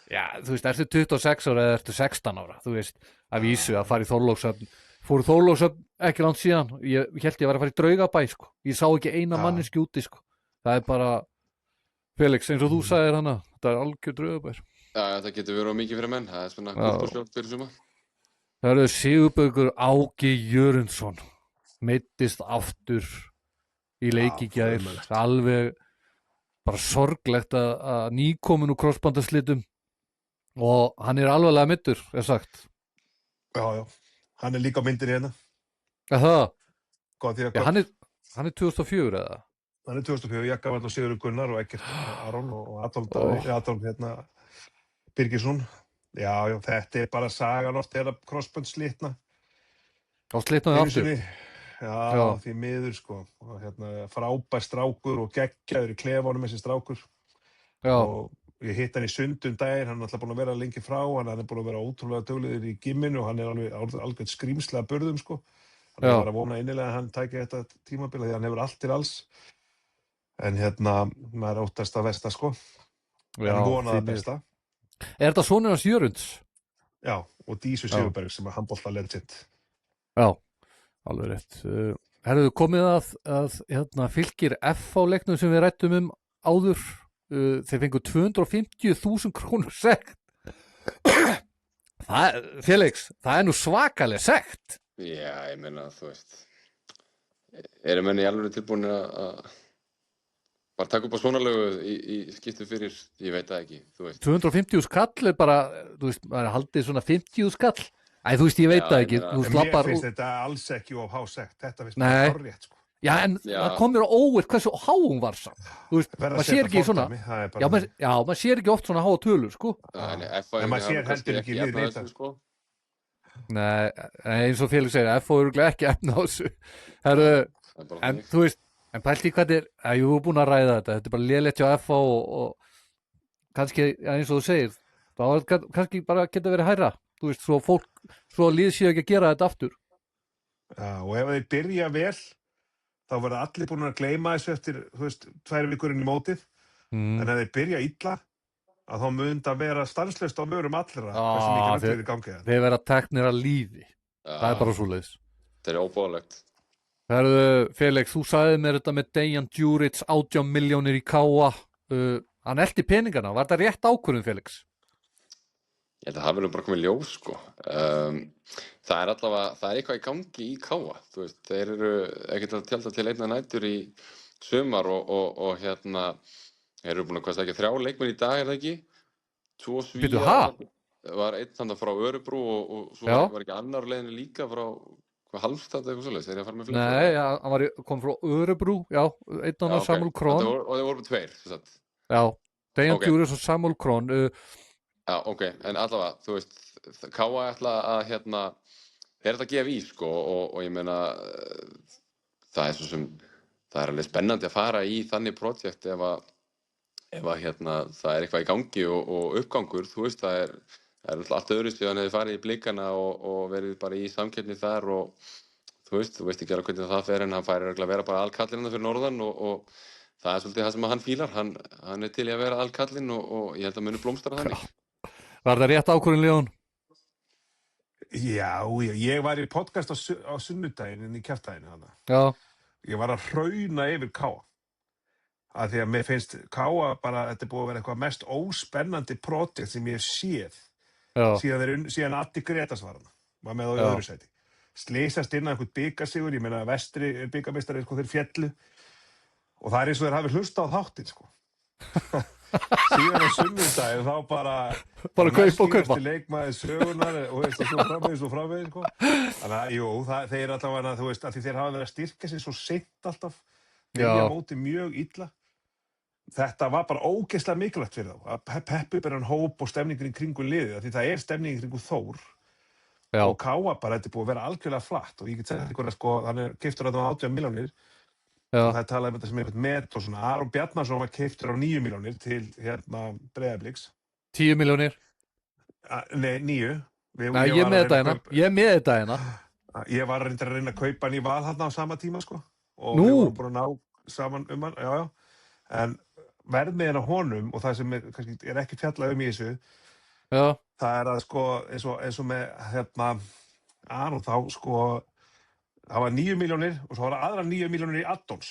Já, þú veist, ertu 26 ára eða ertu 16 ára, þú veist, að vísu að fara í Þorlákshöfn. Fór Þorlákshöfn ekki langt síðan, ég held ég var að fara í Draugabæ, sko. Ég sá ekki eina manneski úti, sko. Það er bara, Felix, eins og þú sagðir hana, þetta er algjör Draugabær. Já, þetta getur verið mikið fyrir menn, það er svona kultúrsjótt fyrir suma. Það eru Sigurbjörgur Áki Jörundsson, meiddist aftur í leik í gær, alveg bara sorglegt að nýkomin úr krossbandaslitum og hann er alvarlega meiddur, er sagt. Já, hann er líka á myndinni hérna. Er það? Góð, Já, hann er 2004 eða? Hann er 2004, Jakka var Sigurður Gunnar og Eggert Aron og Adolf hérna, Birgisson. Já, þetta er bara sagan oft þegar krossbönd slitna. Og slitnaði aftur? Já, því miður, sko. Og hérna, frábær strákur og geggjaður í klefanum þessi strákur. Já. Og ég hitt hann í Sundum daginn, hann er alltaf búin að vera lengi frá, hann er búin að vera ótrúlega duglegur í gimminu og hann er alveg skrýmslega burðum, sko. Hann var að vona innilega að hann tæki þetta tímabil því hann hefur allt til alls. En hérna, maður óttast að versta, sko. Já, en vonaði að besta. Er þetta sonur hans Jörunds? Já, og Dísu Sigurberg sem er handbolta legend. Já, alveg rétt. Herðu komið að hérna, Fylkir FH leiknum sem við rættum áður. Þeir fengu 250.000 krónur sekt. Felix, það er nú svakalega sekt. Já, ég meina, þú veist, eru menni alveg tilbúin að bara taka upp á svona lögu í skiptu fyrir, ég veit það ekki, þú veist. 250 skall er bara, þú veist, maður haldið svona 50 skall. Æ, þú veist, ég veit það ekki. En mér finnst þetta alls ekki of há sekt, þetta finnst mér hárrétt, sko. Já, en það kom mér á óvart hversu há hún var samt. Þú veist, maður sér ekki svona, maður sér ekki oft svona háa tölur, sko. En maður sér heldur ekki við neitt, sko. Nei, eins og Felix segir, FH örugglega ekki efna á þessu. En þú veist, en pælti hvað þetta er, ég hef búin að ræða þetta er bara lélegt hjá FH og kannski, eins og þú segir, þá kannski bara geta verið hærra, þú veist, svo lið séu ekki að gera þetta aftur. Já, og ef þeir byrja vel, þá verða allir búin að gleyma þessu eftir, þú veist, 2 vikur inn í mótið, en ef þeir byrja illa, að þá mun það vera stanslaust á vörum allra, hversu mikið rugl er í gangi. Þeir verða teknir að lífi, það er bara svoleiðis. Það er óbúðalegt. Herðu, Felix, þú sagði mér þetta með Dejan Djuric, 18 milljónir í Káa, hann elti peningana, var þetta rétt ákvörðun, Felix? Ég held að það verður bara komið ljós, sko. Það er allavega, það er eitthvað í gangi í Káa, þú veist, þeir eru ekkert að tjálta til einna nætur í sumar og hérna, þeir eru búin að hvað segja 3 leikmenn í dag, er það ekki? 2 Svíar, var einn þannig frá Örebrú og svo var ekki annar leiðinu líka frá Halmstad eða eitthvað svoleiðis, þeir eru að fara með fleiri. Nei, hann kom frá Örebrú, já, einn annar Samuel Krón. Og þeir voru 2, sem sagt. Já, Dejan Djuric og Samuel Krón. Já, ok, en allavega, þú veist, Káa ætla að, hérna, þeir eru að gefa í, sko, og ég meina, það er svo sem, það er alveg spennandi að fara í þannig projekt ef að hérna, það er eitthvað í gangi og uppgangur, þú veist, það er allt öðru síðan hefði farið í Blikana og verið bara í samkeppni þar og þú veist ekki alveg hvernig það fer en hann færir að vera bara alkallinn fyrir norðan og það er svolítið það sem hann fílar, hann er til í að vera alkallinn og ég held að muni blómstra þannig. Var það rétt ákvörðun, Leon? Já, ég var í podcast á sunnudaginn inn í kjaftæðinu þarna. Já. Ég var að hrauna yfir Káa. Að því að mér finnst Káa bara, þetta er búið að vera eitthvað mest óspennandi projekt sem ég hef séð. Síðan Addi Gretas var með á öðru sæti. slysast inn að einhvern bikarsigur, ég meina vestri bikarmeistari, sko, þeir féllu og það eins og þeir hafi hlusta á þáttinn, sko. Síðan á sunnudaginn þá bara kaupa leikmaður sögunar og veist og svo framvegis, sko. Þannig að, jú, þeir allavega, þú veist, að því þeir hafa verið að styrka sig svo seint alltaf, byrja móti mjög illa. Þetta var bara ógeðslega mikilvægt fyrir þá, að peppa upp hann hóp og stemningin í kringum liðið, því það stemningin í kringum Þór. Já. Og Káa bara, þetta búið að vera algjörlega flatt og ég get sagt ykkur að sko, hann keyptur á 18 milljónir og það talaði þetta sem einhvern met og svona, Aron Bjarnason var keyptur á 9 milljónir til Breiðabliks. 10 milljónir? Nei, 9. Nei, ég með þetta hérna. Ég var að reyna að kaupa hann í Val þarna á sama tíma, sko. Og við vorum búin að ná saman hann, já. En verðmiðin á honum og það sem kannski ekki fjallað í þessu, já. Það að sko, eins og með Aron þá, sko, það var 9 milljónir og svo var aðra 9 milljónir í add-ons.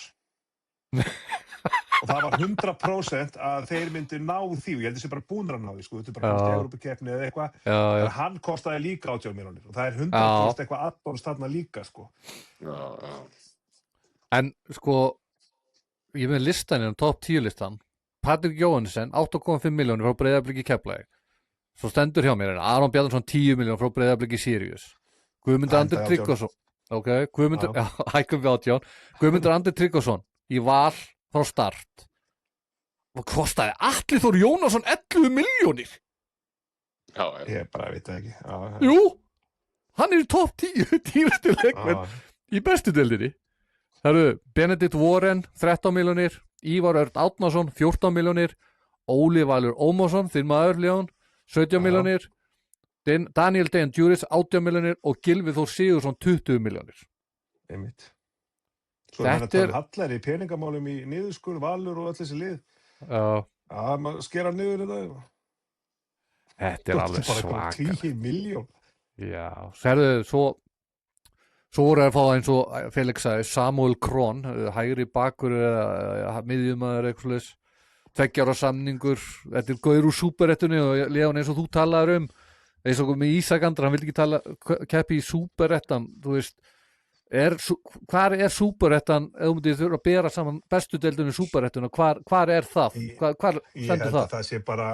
Og það var 100% að þeir myndu ná því og ég held þessi bara búnir að ná því, sko, þetta bara komst í Evrópukeppni eða eitthvað. En hann kostaði líka 18 milljónir og það 100% eitthvað add-ons þarna líka, sko. En, sko, ég með listaninn, top 10 listan, Patrik Jóhannesson, 8,5 milljónir frá Breiðablik í Keflavík. Svo stendur hjá mér Aron Bjarnason 10 milljónir frá Breiðablik í Sirius. Guðmundur Andri Tryggvason. Ok, hækkum við 18. Guðmundur Andri Tryggvason í Val frá Start. Og kostaði Atli Þór Jónasson 11 milljónir. Já. Ég bara veit það ekki. Já. Jú, hann í topp 10 tíðustu leikmenn í bestu deildinni. Það Benedikt Warren 13 milljónir, Ívar Örn Árnason 14 milljónir, Óli Valur Ómarsson, þinn maður Leon 17 milljónir, Daniel Dejan Djuric 18 milljónir og Gylfi Þór Sigurðsson 20 milljónir. Einmitt. Svo þetta hallar í peningamálum í niðurskurð, Valur og öll þessi lið. Já, maður skera niður þetta. Þetta alveg svaka. 10 miljón. Já, sérðu, svo voru að fá eins og Felix sagði, Samuel Kron, hægri bakur eða miðjumaður eitthvað slags. 2 ára samningur, þetta gaur úr súperettunni og Leon eins og þú talaður eins og með Ísak Andra, hann vil ekki keppi í súperettan, þú veist, hvar súperettan, ef þú myndir þurfa að bera saman bestu deildunni súperettuna, hvar það? Hvar stendur það? Ég held að það sé bara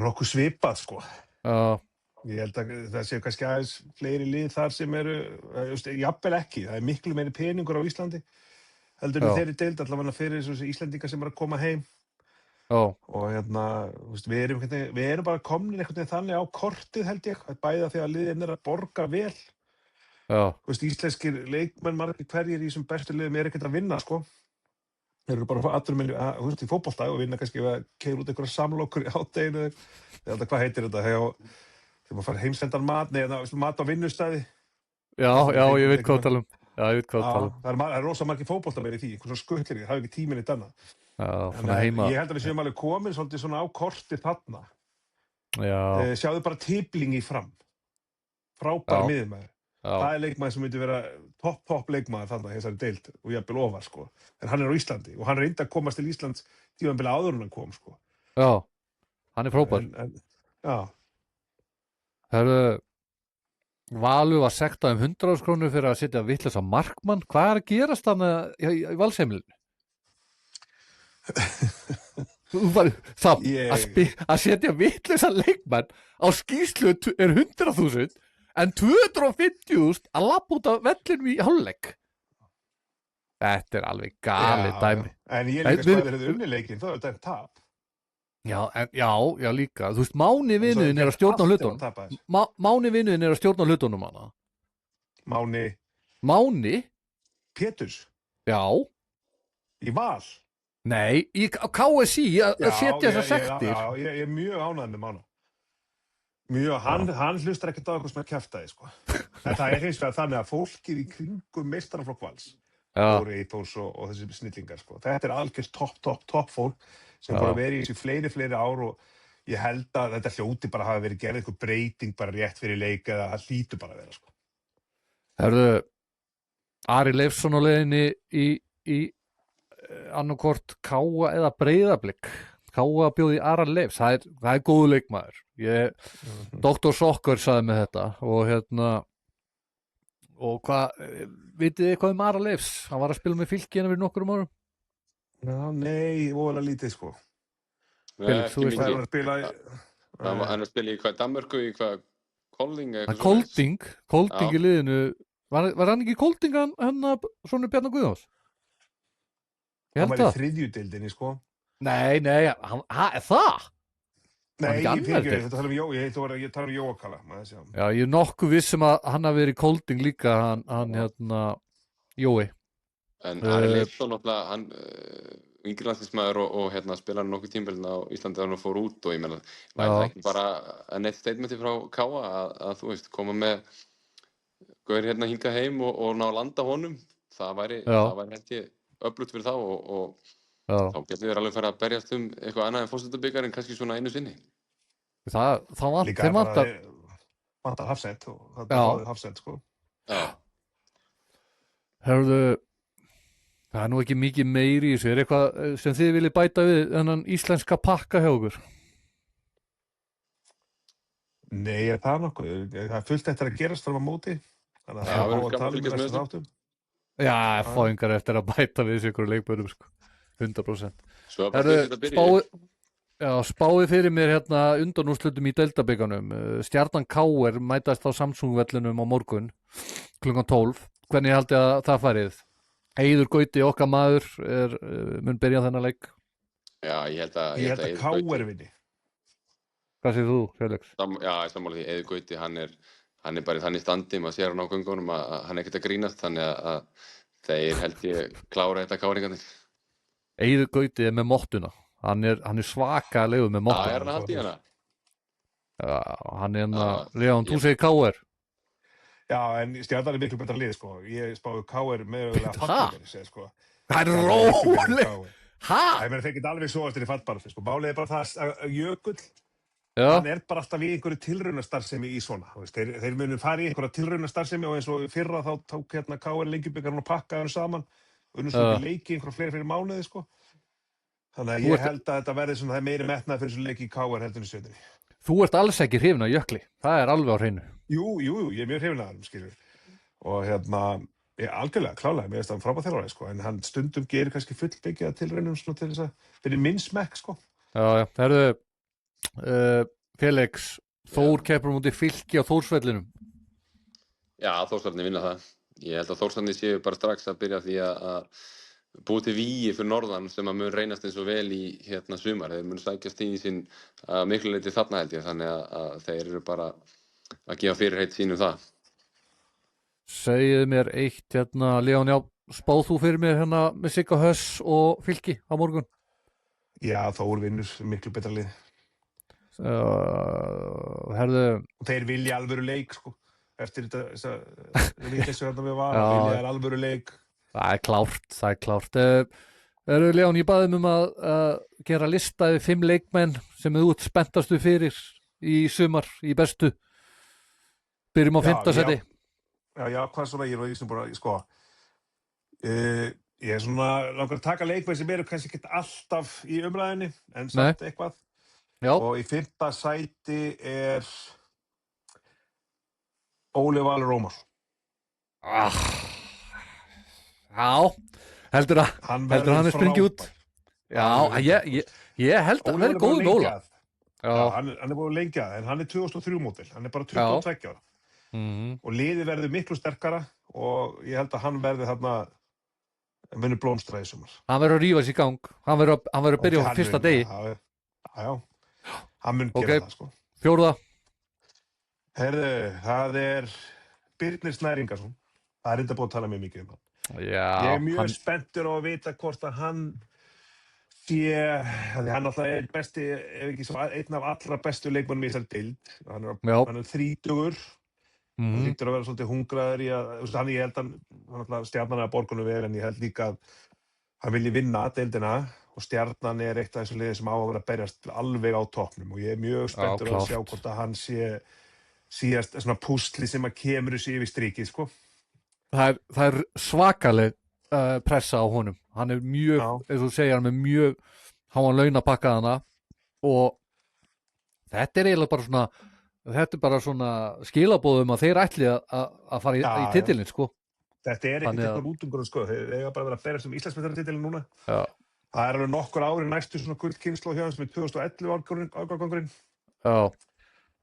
nokkuð svipað, sko. Já. Ég held að það sé kannski aðeins fleiri lið þar sem jafnvel ekki, það miklu meiri peningur á Íslandi. Heldur þeirri deild allavega fyrir þessu Íslendinga sem að koma heim. Og við erum bara komnir einhvern veginn þannig á kortið held ég, bæða þegar liðin að borga vel. Íslenskir leikmenn margir hverjir í þessum bestu liðum ekkert að vinna, sko. Þeir eru bara í fótbolta og vinna kannski að keyra út einhverja samlokur í hádeginu. Hvað heitir þetta? Þegar maður fær heimsendan mat, mat á vinnustæði. Já, ég veit hvað tala það er rosa margir fótboltamenn í því, einhvern svona skutlir, það hafa ekki tíminn í danna. Ég held að við séum alveg komin svolítið svona á korti þarna. Sjáðu bara Tibling í Fram. Frábær miðjumaður. Það er leikmaður sem myndi vera topp leikmaður þarna þessari deild og jafnvel ofar, sko. En hann er á Íslandi og hann reyndi að komast til Íslands tímabilið áður en hann kom, sko. Já, hann er frábær. Já. Valur var sektað 100.000 krónur fyrir að setja vitlausa markmann. Hvað er að gerast þarna í Valsheimilinu? Að setja vitlausa leikmann á skýrslu er 100.000 en 250.000 að labba út af vellinum í hálfleik. Þetta er alveg galið dæmi. En ég líka sko að þeir hefðu unnileikinn, þá er þetta tap. Já, líka. Þú veist, Máni vinuðin er að stjórna hlutunum. Máni vinuðin er að stjórna hlutunum hana. Máni? Péturs? Já. Í Val? Nei, í KSI að setja þessar sektir. Já, ég er mjög ánægður með Mána. Hann hlustar ekkert á eitthvað sem er kjaftaði, sko. En það er hins vegar þannig að fólkið í kringum meistaraflokk Vals, Þóri Eyþórs og þessi snillingar, sko. Þetta er algjörst topp fólk sem bara verið í þessu fleiri ár og ég held að þetta hljóti bara hafa verið gerð eitthvað breyting bara rétt fyrir leik eða það hlýtur bara að vera, sko. Hörðu, Ari Leifsson á leiðinni í annarkvort Káa eða Breiðablik. Káa bjóði Ara Leifs, það er góðu leikmaður. Dr. Sokkar sagði með þetta og Og vitið þið hvað Ara Leifs? Hann var að spila með Fylki hérna fyrir nokkrum árum. Já, nei, voðalega lítið, sko. Felix, þú veist Það mikið. er að spila Hann er að spila í hvað, Danmörku, í hvað, Kolding Hann Kolding í liðinu. Var hann ekki Kolding hann svona Bjarnar Guðjóns? Ég Hann held var í það. 3. deildinni, sko. Nei, það? Nei, ekki ég annar fyrir deild? þetta tala um ég tala um Jóakala, maður sjá. Já, ég er nokkuð viss hann hafi verið í Kolding líka, hann Jói. En Ari Leifsson náttúrulega, hann yngri landsliðsmaður og spilar nokkuð tímabilið á Íslandi þegar hann fór út og ég meina, væri það ekki bara neitt statementi frá Káa að þú veist, koma með gauður hingað heim og ná að landa honum, það væri held ég öflugt fyrir þá og þá getur við alveg farið að berjast eitthvað annað en forsetabikar en kannski svona einu sinni. Líka bara vantar hafsend og það er hafsend, sko. Já. Hörðu, það er nú ekki mikið meiri í þessu. Er eitthvað sem þið viljið bæta við þennan íslenska pakka hjá okkur? Nei, það er nokkuð. Það er fullt eftir að gerast fram á móti. Þannig að Já, það við er erum að gaman að tala um fylgjast með þessu þáttum. Já, fáingar eftir að bæta við þessu ykkur leikbörnum, sko. 100%. Svo bara þetta byrja. Spáið fyrir mér undanúrslitum í deildabikarnum. Stjarnan KR mætast á Samsung-vellinum á morgun klukkan 12. Hvernig haldið að það farið? Eiður Gauti, okkar maður, mun byrja þennan leik. Já, ég held að KR vinni. Hvað segir þú, Felix? Já, ég sammála því. Eiður Gauti, hann er bara í þannig standi, maður sér hann á göngunum að hann ekkert að grínast, þannig að þeir held ég klára þetta káringarnir. Eiður Gauti er með mottuna. Hann er svakalegur með mottuna. Já, er hann að halda í hana? Já, hann er Leon, þú segir KR. Já, en Stjarnan er miklu betra lið, sko. Ég spáði KR mögulega fallbaráttu, sko. Það er róleg. Hæ? Ég meina, þeir geta alveg svo eftir í fallbaráttu, sko. Málið er bara það að Jökull, hann er bara alltaf í einhverju tilraunastarfsemi í svona. Þeir munu fara í einhverja tilraunastarfsemi og eins og fyrra þá tók KR Lengjubikarinn og pakkaði hann saman og unnum svo leiki einhverja fleiri mánuði, sko. Þannig að ég held að þetta verði svona, það er meiri metnað fyrir svona leiki í KR heldur en í Stjörnunni. Þú ert alls ekki hrifinn af Jökli. Það er alveg á hreinu. Jú, ég er mjög hrifinn af hann, skilur. Og ég algjörlega, klálega, mér veist að hann frábær þjálfari, sko, en hann stundum gerir kannski fullbyggja tilraunum svona til þess að fyrir minn smekk, sko. Já, það eru Felix, Þór keppur mútið Fylki á Þórsvellinum. Já, Þórsarnir vinna það. Ég held að Þórsarnir séu bara strax að byrja því að búið til vígi fyrir norðan sem að mun reynast eins og vel í sumar. Þeir mun sækjast í sín miklu leyti þarna held ég, þannig að þeir eru bara að gefa fyrirheit sínum það. Segið mér eitt, Leon, já, spáð þú fyrir mér með Sigga Höss og Fylki á morgun? Já, Þór vinnur miklu betra lið. Herðu... Og þeir vilja alvöru leik, sko. Eftir þessa vitleysu við vilja alvöru leik. Það er klárt. Leon, ég baði að gera lista yfir 5 leikmenn sem þú ert spenntastu fyrir í sumar, í bestu. Byrjum á 5. seti. Já, hvað svona ég er því sem búin að, sko, ég er svona langar að taka leikmenn sem eru kannski ekki alltaf í umræðinni, en samt eitthvað. Já. Og í 5. sæti er Óli Valur Ómar. Já, heldur hann er springið út. Já, ég held að það verði góð með Óla. Já, hann er búin lengi að, en hann er 2003 mótil, hann er bara 22 ára. Og liðið verður miklu sterkara og ég held að hann verði þarna muni blómstra í sumar. Hann verður að rífa sér í gang, hann verður að byrja á fyrsta degi. Já, hann mun gera það, sko. 4. Herðu, það er Birnir Snæringarsson. Það er enda búin að tala mjög mikið um hann. Já, ég er mjög spenntur á að vita hvort að hann hann alltaf er besti, ef ekki svo einn af allra bestu leikmönnum í þessari deild. Hann er 30. Hann lítur að vera svolítið hungraður í að ég held hann Stjarnan að borgunum vel, en ég held líka að hann vilji vinna deildina og Stjarnan er eitt af þessu liði sem á að vera að berjast alveg á toppnum og ég er mjög spenntur að sjá hvort að hann sé síðast svona púsli sem að kemur þessu yfir strikið, sko. Það er svakaleg pressa á honum. Hann er mjög, eins og segja, hann er mjög háan launapakkaðana og þetta er eiginlega bara svona þetta bara svona skilaboðum að þeir ætli að fara í titilin, sko. Þetta ekkert Þannig að- einhver útungur, sko. Þeir eiga bara að vera að berast Íslandsmeistaratitilinn núna. Já. Það alveg nokkur ári næstu svona gullkynslóð hjá þeim sem 2011 árgangurinn. Já,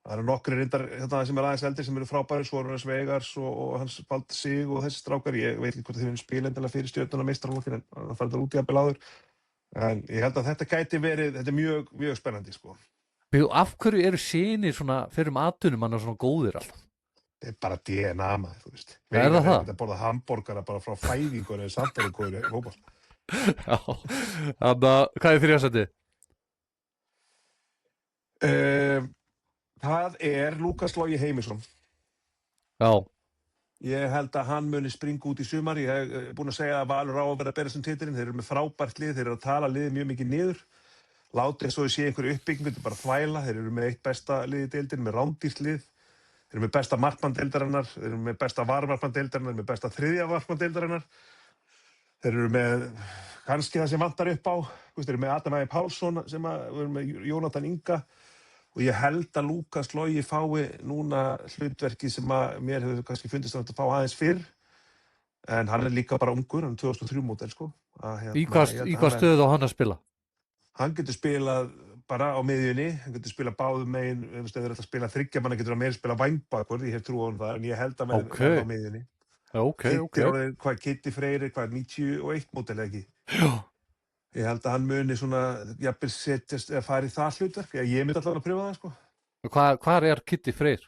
Það nokkur reyndar sem aðeins eldri sem frábæri, Svorunars Vegars og hans Baldur Sig og þessi strákar. Ég veit ekki hvort þeir spila endilega fyrir Stjörnuna meistaraflokkin en það fara þetta út í að bila áður. En ég held að þetta gæti verið, þetta mjög, mjög spennandi, sko. af hverju eru synir svona fyrir atunum hann svona góðir alltaf? Þetta er bara DNA, maður, þú veist. Er það það? Þetta borða hambúrgara bara frá fæðingur eða samt eru góður í fótbolta. Já, þannig að hvað er þriðasæti? Það er Lúkas Logi Heimisson. Já, Ég held að hann muni springa út í sumar. Ég hef búin að segja að Valur á að vera að bera sem titilinn. Þeir eru með frábært lið, þeir eru að tala liðið mjög mikið niður. Látið eins og ég sé einhverju uppbyggingu, þetta er bara þvæla. Þeir eru með eitt besta liðið í deildinni, með rándýrt lið. Þeir eru með besta markmanndeildarinnar, þeir eru með besta varmarkmanndeildarinnar, með besta þriðja varmarkmanndeildarinnar. Þeir eru með kannski það sem vantar upp á. Þeir eru með Adam Ægir Pálsson, sem við erum með Jónatan Inga. Og ég held að Lúkas Logi fái núna hlutverkið sem að mér hefur kannski fundist að fá aðeins fyrr. En hann er líka bara ungur, hann er 2003 módel, sko. í hvað stöðu á hann að spila? Hann getur spilað bara á miðjunni, hann getur spilað báðum megin, ef þeir ætla að spila þriggja manna getur hann meira spila vængbakur, ég hef trú á hann það, en ég held að verða á miðjunni. Hvað Kitty Freyr er, hvað 91 módel eða ekki? Já. Ég held að hann muni svona, jafnvel setjast eða fara í það hlutverk, ég myndi allavega að pröfa það, sko. Hvar er Kitty Freyr?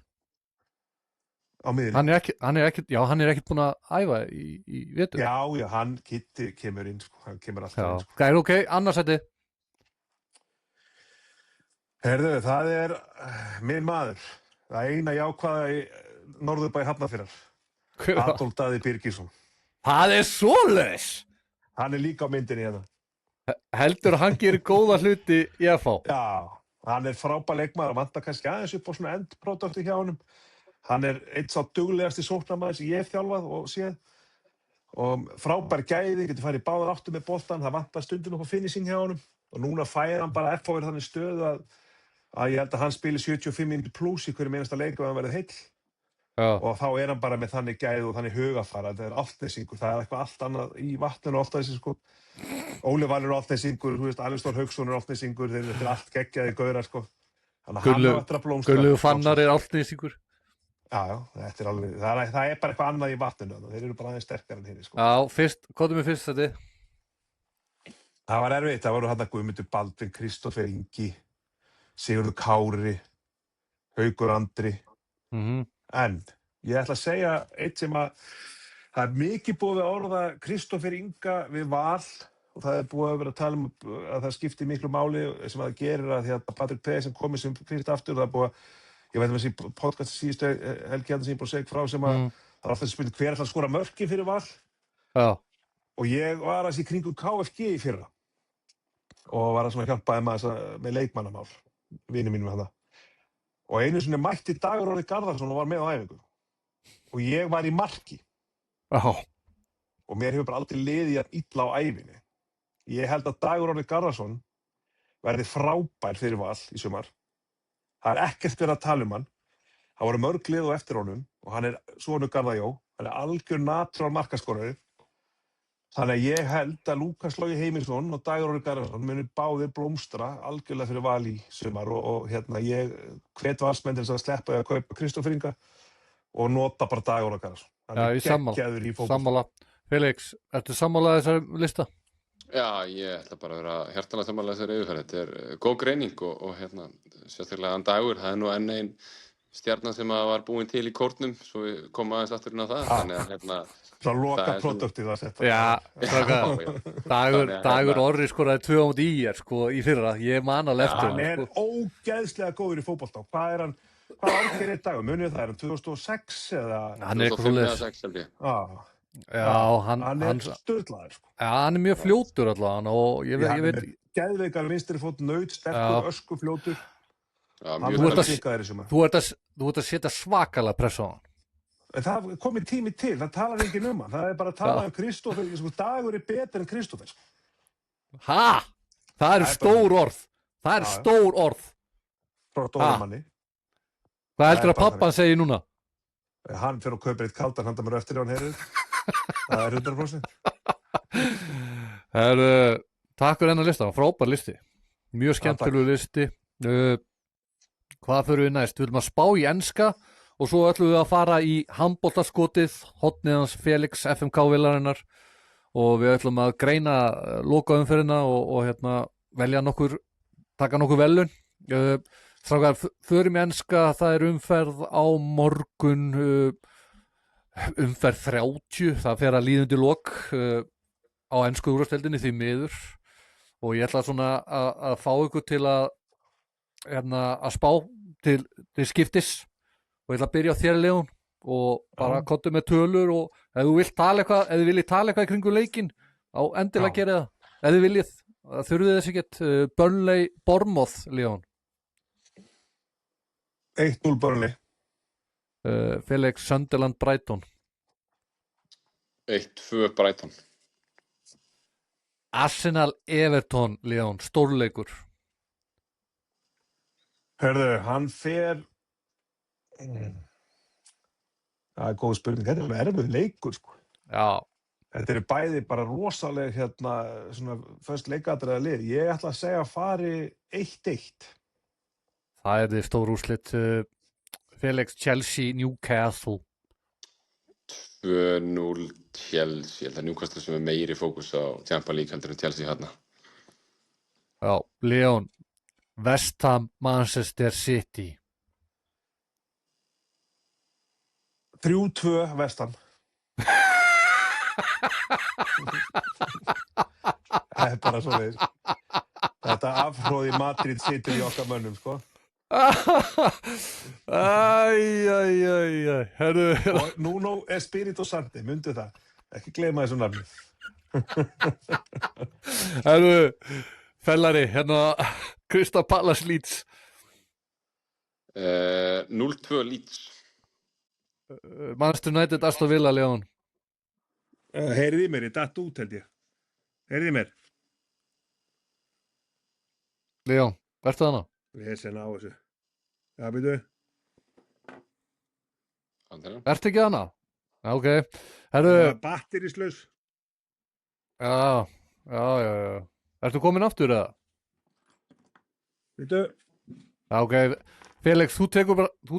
Á miðjunni. Hann er ekkert búinn að æfa í vetur. Já, hann Kitty kemur inn, sko, hann kemur alltaf inn, sko. Ok, annarsæti. Herðu, það er minn maður, það eina jákvæða í Norðurbæ Hafnarfjarðar, Adolf Daði Birgisson. Það er svoleiðis! Hann er líka á myndinni hérna. Heldur hann gerir góða hluti í FH? Já, hann er frábær leikmaður, vantar kannski aðeins upp á svona endprodukti hjá honum. Hann er einn sá duglegasti sóknarmaður sem ég hef þjálfað og séð. Og frábær gæði, getur farið í báðar áttum með boltann, það vantar stundum upp á finishing hjá honum. Og núna fær hann bara FH er þannig stöðu að ég held að hann spili 75 mínútur pluss í hverju einasta leik og hann verið heill. Já. Og þá er hann bara með þannig gæði og þannig hugafara. Það er álftnesingur, það er eitthvað allt annað í vatninu og allt þessi, sko. Óli Valur er álftnesingur, þú veist, Alistór Hauksson er álftnesingur, þeir eru allt geggjaði gaurar, sko. Þannig að hann á eftir að blómstra. Gullu Fannar er álftnesingur. Já, þetta er alveg, það er bara eitthvað annað í vatninu, þeir eru bara aðeins sterkar en hinni, sko. Já, hvað er með fyrst þetta? Það var erfitt, það voru hann að Guðmundur Baldvin, Kristófer Ingi, Sigurður Kári, Haukur Andri. En ég ætla að segja eitt sem að það er mikið búið að orða Kristófer Inga við Val og það er búið að vera að tala um að það skiptir miklu máli sem að það gerir að því að Patrik P. sem komið sem fyrst aftur það er búið að, ég veit með þessi podcast síðustu helgi sem ég búið að segja frá sem að það er alltaf spurning hver ætla að skora mörkin fyrir Val. Já. Og ég var að sé kringum KFG í fyrra og var að svona hjálpaði með leikmannamál, vinum mínum með það. Og einu sinni mætti Dagur Orri Garðarsson og var með á æfingu. Og ég var í marki. Já. Og mér hefur bara aldrei liðið jafn illa á æfinni. Ég held að Dagur Orri Garðarsson verði frábær fyrir Val í sumar. Það er ekkert verið að tala um hann. Það voru mörg lið á eftir honum og hann er sonur Garðajó. Hann er algjör natural markaskorari. Þannig að ég held að Lúkas Logi Heimisson og Dagur Orri Garðarsson muni báðir blómstra algjörlega fyrir Val í sumar og ég hvet Valsmenn til að sleppa að kaupa Kristófer Inga og nota bara Dagur Orri Garðarsson. Já, ég sammála. Felix, ertu sammála þessari lista? Já, ég ætla bara að vera hjartanlega sammála þessari yfirferð. Þetta er góð greining og sérstaklega hann Dagur, það er nú enn ein stjarnan sem var búin til í kórnum, svo við komum aðeins aftur inn á það. Þannig að frá loka produktið að setja. Já, Dagur Orri skoraði 2 á móti ÍR sko í fyrra, ég man alveg eftir hann. Hann er ógeðslega góður í fótbolta. Hvað er hann, hvað árger er Dagur? Munið það, er hann 2006 eða? Hann er 2005-2006 held ég. Já, hann er sturlaður sko. Já, hann er mjög fljótur allavega og ég veit. Geðveikar vinstri fót, naut, sterkur, öskufljótur. Þú ert að setja svakalega pressa á hann. Það komið tími til, það talar enginn um hann. Það er bara að tala um Kristófer, Dagur er betur en Kristófer. Ha? Það er stór orð. Það er stór orð. Frá Dóramanni. Hvað heldur er að bara pappan segi núna? Hann fyrir að kaupa eitt kaldan handa mér á eftir ef hann heyrið. Það er 100%. Herru, takk fyrir hennar lista, frábær listi. Mjög skemmtilegu listi. Hvað fyrir við næst? Við viljum að spá í enska og svo ætlum við að fara í handboltaskotið, hotnið hans Felix FMK-vilarinnar og við ætlum að greina lokaumferðina og velja taka nokkur velun. Strákar, förum í enska, það er umferð á morgun, umferð 30, það fer að líða undir lok á ensku úrvalsdeildinni því miður og ég ætla svona að fá ykkur til að spá til skiptis og ég ætla að byrja á þér, Leon, og bara kottu með tölur og ef þú vilt tala eitthvað í kringu leikinn á endilega gera það, ef þið viljið, þurfið þess ekkert. Burnley Bournemouth, Leon. 1-0 Burnley. Felix Sunderland Brighton. 1-2 Brighton. Arsenal Everton, Leon, stórleikur. Hörðu, hann fer það er góð spurning, þetta er alveg erfið leikur sko. Já. Þetta eru bæði bara rosaleg svona först leikatriða lið. Ég ætla að segja að fari 1-1. Það er þið stór úrslit. Felix, Chelsea, Newcastle. 2-0 Chelsea. Ég held að Newcastle sem er meiri fókus á Champions League heldur en Chelsea hérna. Já, Leon, West Ham, Manchester City. 3-2 West Ham. Það er bara svoleiðis. Þetta afhróði Madrid situr í okkar mönnum, sko. Herru. Og Nuno Espirito Santi, mundu það. Ekki gleyma þessu nafni. Herru, fellari, Crystal Palace Leeds. 0-2 Leeds. Manchester United Aston Villa, Leon. Heyrið í mér, ég datt út held ég. Heyrið í mér. Leon, verður þarna? Ég sen á þessu. Já, byrju. Verður ekki þarna? Já, ok. Herru. Batterislaus. Já. Ertu komin aftur eða? Byrju. Já, ok. Felix, þú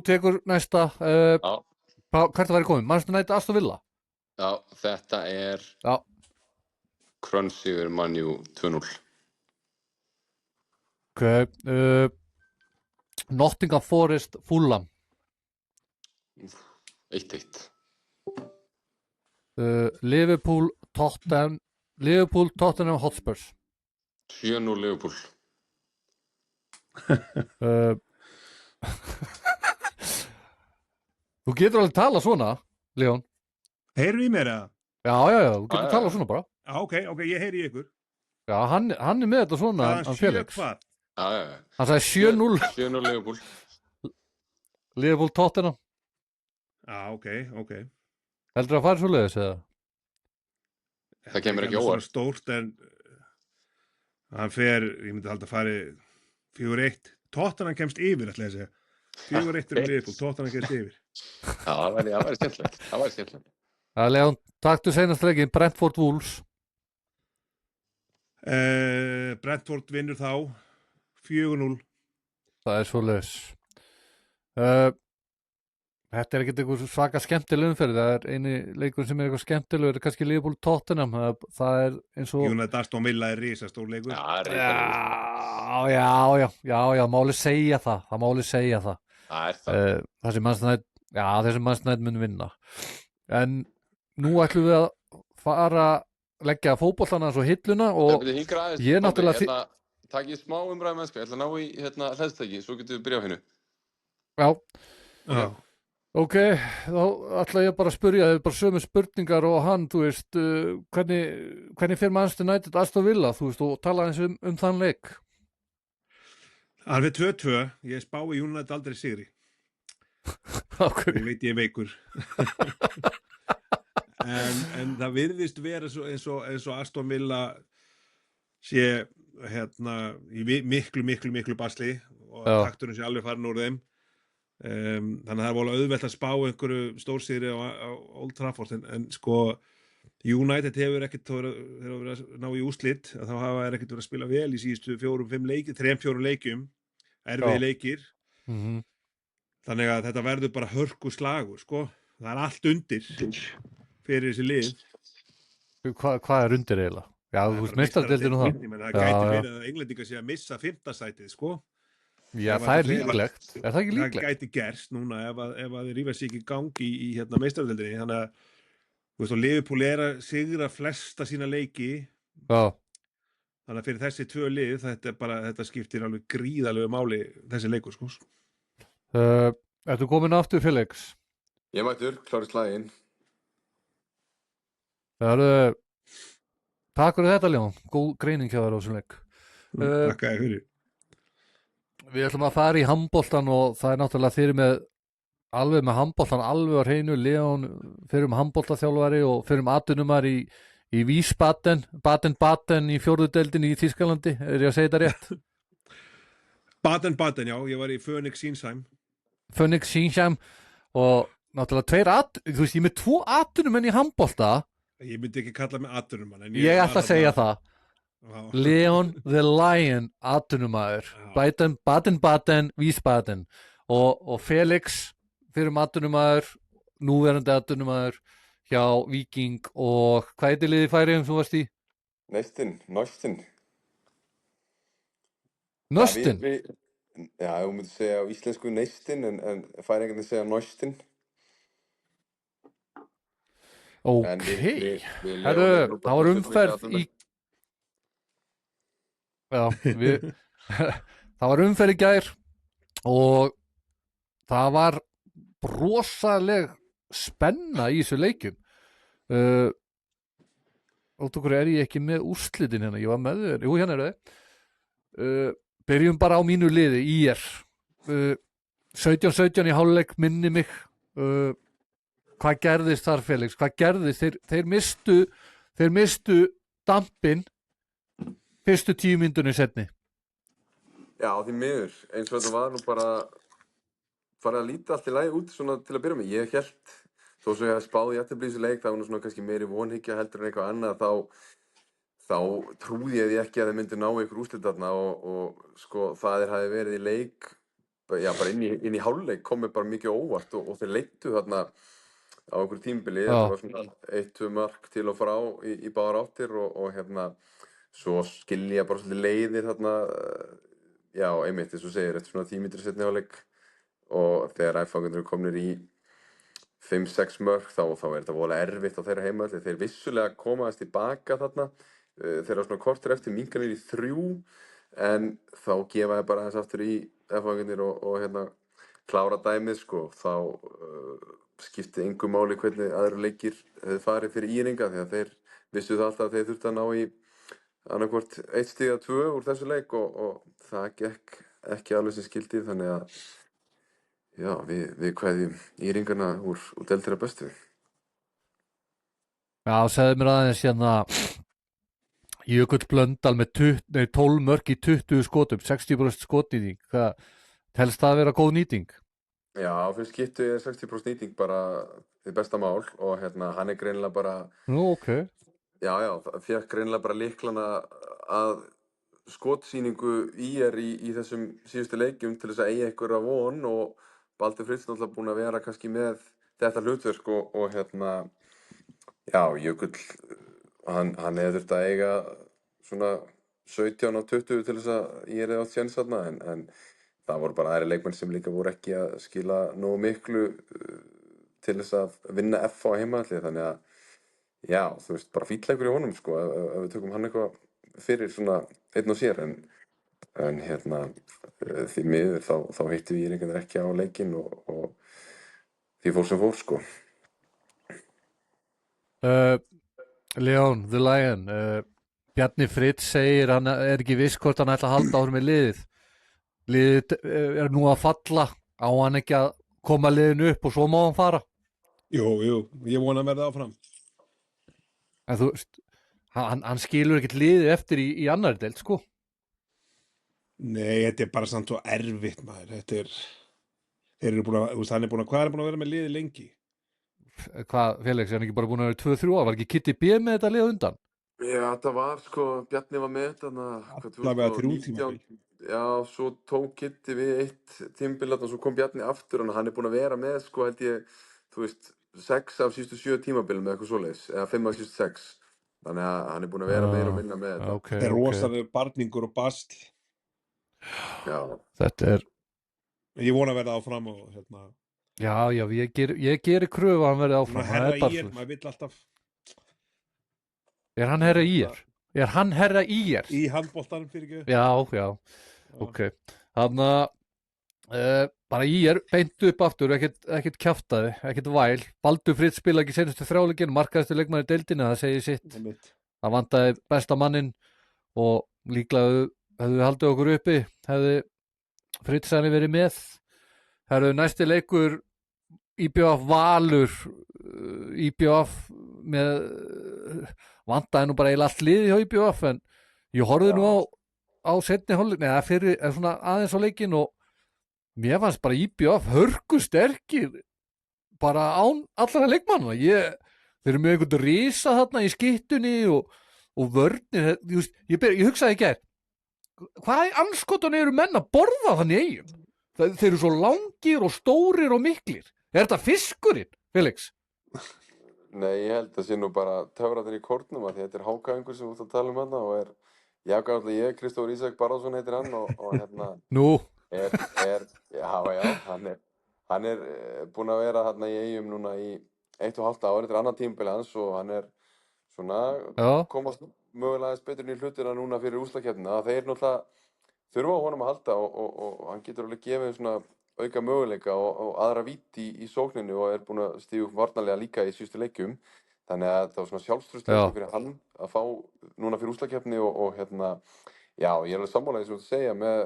tekur næsta. Já. Hvert að væri komin? Manchester United Aston Villa? Já, þetta er Crunch-sigur Man U 2-0. Ok. Nottingham Forest Fulham. 1-1. Liverpool Tottenham Hotspurs. 7-0 Liverpool. Þú getur alveg tala svona, Leon. Heyrðu í mér eða? Já, þú getur tala svona bara. Já, ok, ég heyri í ykkur. Já, hann er með þetta svona, hann Felix. Já. Hann sagði 7-0. 7-0 Liverpool. Liverpool Tottenham. Já, ok. Heldur að fara svoleiðis eða? Það kemur ekki óvart. Það er stórt en hann fer, ég myndi halda að fari 4-1. Tottenham kemst yfir, ætla ég að segja. 4-1 Liverpool, Tottenham kemst yfir. Já, það væri skemmtilegt. Já, Leon, taktu seinast leikin Brentford Wolves. Brentford vinnur þá 4-0. Það er svoleiðis. Þetta er ekkert eitthvað svaka skemmtileg umferð. Það er eini leikur sem er eitthvað skemmtilegur, kannski Liverpool Tottenham. Það er eins og... United Aston Villa er risastór leikur. Já, máli segja það. Það máli segja það. Það er það. Þessi Manchester United mun vinna. En nú ætlum við að fara leggja fótboltana svo hilluna og ég náttúrulega... Takk ég smá umræðum mennska, ég ætla að ná í hlæðstæki, svo getum við byrjað á hennu. Já. Ok, þá ætla ég bara að spyrja, það er bara sömu spurningar og hann, þú veist, hvernig fer Manchester United Aston Villa, þú veist, og tala eins um þann leik? Alveg 2-2, ég spái United aldrei sigri. Okay. Ég veit ég er veikur. en það virðist vera eins og Aston Villa sé í miklu basli og takturinn sé alveg farin úr þeim Þannig að það er volið auðvelt að spá einhverju stórsigri á Old Trafford en sko United hefur ekkert þegar verið að ná í úrslit að þá hafa þeir ekkert verið að spila vel í síðustu 4-5 leikjum, 3-4 leikjum erfiði leikir þannig að þetta verður bara hörku slagur sko, það er allt undir fyrir þessi lið. Hvað er undir eiginlega? Já, þú veist meistaradeildin og það. Það gæti verið að Englendingar sé að missa 5. sætið sko. Já, það er líklegt. Er það ekki líklegt? Það gæti gerst núna ef að þeir rífa sig ekki í gangi í hérna meistaradeildinni, þannig að þú veist, og Liverpool er að sigra flesta sína leiki. Já. Þannig að fyrir þessi 2 lið, þetta skiptir alveg gríðalegu máli þessi leikur sko. Ertu komin aftur, Felix? Ég mættur, klári slaginn. Takk fyrir þetta, Leon. Góð greining hjá þér á þessum leik. Takk fyrir. Við ætlum að fara í handboltan og það er náttúrulega þeir með handboltan alveg á hreinu. Leon fyrir handboltaþjálfari og fyrir atvinnumar í Wiesbaden, Baden-Baden í 4. deildinni í Þýskalandi. Er ég að segja þetta rétt? Baden-Baden, já. Ég var í Phoenix Sinsheim. Phoenix Sinsheim og náttúrulega þú veist, ég með 2 atvinnumenn í handbolta. Ég myndi ekki kalla mig atvinnumann. Ég ætla að segja það. Leon the Lion atvinnumæður, Baden-Baden, Wiesbaden og Felix fyrir atvinnumæður, núverandi atvinnumæður hjá Víking og hvað heitir liðið Færeyjum sem varst í? Nostin. Nostin? Já, þú myndir segja á íslensku Neistin en Færeyingarnir segja Nostin. Ok, það var umferð í Já, það var umferð í gær og það var rosaleg spenna í þessu leikjum. Okkur er ég ekki með úrslitin hérna, ég var með þér, jú hérna er það. Byrjum bara á mínu liði, IR. 17-17 í hálfleik, minni mig. Hvað gerðist þar, Felix? Hvað gerðist? Þeir mistu dampinn fyrstu 10 mínúturnar seinni. Já, því miður, eins og þetta var nú bara farið að líta allt í lagi út svona til að byrja með. Ég hélt, þó svo ég hef spáð í jafntefli í þessu leik, það var nú svona kannski meiri vonhyggja heldur en eitthvað annað, þá trúði ég því ekki að þeir myndu ná ykkur úrslit þarna og sko það hafi verið í leik, já bara inn í hálfleik komið bara mikið óvart og þeir leittu þarna á einhverju tímabili, það var svona 1-2 mark til og frá í báðar áttir og hérna svo skilja bara svolítið leiðir þarna, já, einmitt, eins og segir, eftir svona 10 mínútur seinni hálfleik og þegar æfangarnir eru komnir í 5-6 mörk, þá er þetta voðalega erfitt á þeirra heimavelli. Þeir vissulega komaðist tilbaka þarna, þeirra svona kortur eftir minkanir í 3, en þá gefa þeir bara aðeins aftur í æfangarnir og hérna klára dæmið, sko. Þá skipti engu máli hvernig aðra leikir hefði farið fyrir íringa, því að þeir vissu það alltaf að þeir þurftu að ná í annarkvort 1 stig eða 2 úr þessu leik og það gekk ekki alveg sem skildi, þannig að já, við kveðjum íringarna úr deildina bestu. Já, segðu mér aðeins hérna Jökull Blöndal með 12 mörk í 20 skotum, 60% skotnýting. Hvað telst það að vera góð nýting? Já, fyrir skiptu er 60% nýting bara þið besta mál og hérna hann er greinilega bara Nú, ok. Já, það fékk greinilega bara lyklana að skotsýningu IR í þessum síðustu leikjum til þess að eiga einhverja von og Baldur Fritz náttúrulega búinn að vera kannski með þetta hlutverk og hérna, já, Jökull, hann hefði þurft að eiga svona 17 og 20 til þess að IR hefði átt séns þarna en það voru bara aðrir leikmenn sem líka voru ekki að skila nógu miklu til þess að vinna F á heimavelli, þannig að já, þú veist, bara fínn leikur í honum, sko, ef við tökum hann eitthvað fyrir svona einn og sér, en hérna, því miður þá hittum við íringarnir ekki á leikinn og því fór sem fór, sko. Leon, the Lion, Bjarni Fritz segir hann er ekki viss hvort hann ætla að halda áfram með liðið. Liðið er nú að falla, á hann ekki að koma liðinu upp og svo má hann fara? Jú, ég vona að verða áfram. En þú veist, hann skilur ekkert liðið eftir í annarri deild, sko. Nei, þetta er bara samt svo erfitt, maður. Þeir eru búin að, þú veist, hann er búin að, hvað er hann búin að vera með liði lengi? Hvað, Felix, er hann ekki bara búin að vera 2-3 ár? Var ekki Kitty B með þetta lið á undan? Já, það var sko, Bjarni var með þetta Allavega 3 tímabil. Já, svo tók Kitty við eitt tímabil og svo kom Bjarni aftur og hann er búinn að vera með sko held ég, þú veist, 6 af síðustu 7 tímabilum eða eitthvað svoleiðis, eða 5 af síðustu 6. Þannig að hann er búinn að vera meira og minna með þetta. Okay, Þetta er rosalega barningur og basl. Já. Þetta er, Ég vona að verða áfram og hérna. já, ég geri kröfu að hann verði áfram. Herra Það er bara ír, svoleiðis. maður vill alltaf Er hann herra ír? Er hann herra ír? í handboltanum fyrir ekki. Já, ok. Þannig að bara ír beint upp aftur, ekkert kjaftaði, ekkert væl. Baldur Fritz spila ekki senustu þrjáleikin, markaðistu leikmaður í deildinni, það segir sitt. Það vantaði besta mannin og líklega hefðu við haldið okkur uppi, hefði Fritz hann verið með. Það eru næsti leikur IBF Valur, IBF með vantaði nú bara eiginlega allt liði hjá IBF en ég horfði nú á seinni hálfleik, neða fyrir svona aðeins á leikinn og mér fannst bara IBF hörku sterkir bara án allra leikmanna. Þeir eru með einhvern risa þarna í skittunni og vörnir, ég hugsaði ekki hvað í anskotan eru menn að borða þannig eigin? Þeir eru svo langir og stórir og miklir. Er þetta fiskurinn, Felix? Nei, ég held að sé nú bara töfratin í kórnum að þetta er hákaðingur sem þú ert að tala um hann og ég, Kristófur Ísak Barðarsson heitir hann og hérna Nú? Hann er búinn að vera hérna í Eyjum núna í 1,5 ár, þetta er annar tímabil hans og hann er svona komast mögulega betur inn í hlutina núna fyrir úrslitakeppnina. Þeir náttúrulega þurfa á honum að halda og hann getur alveg gefið svona auka möguleika og aðra víti í sókninni og er búinn að stíga upp varnarlega líka í síðustu leikjum. Þannig að það var svona sjálfstraust fyrir hann að fá núna fyrir úrslitakeppni og hérna, já, ég er alveg sammála því sem þú segja með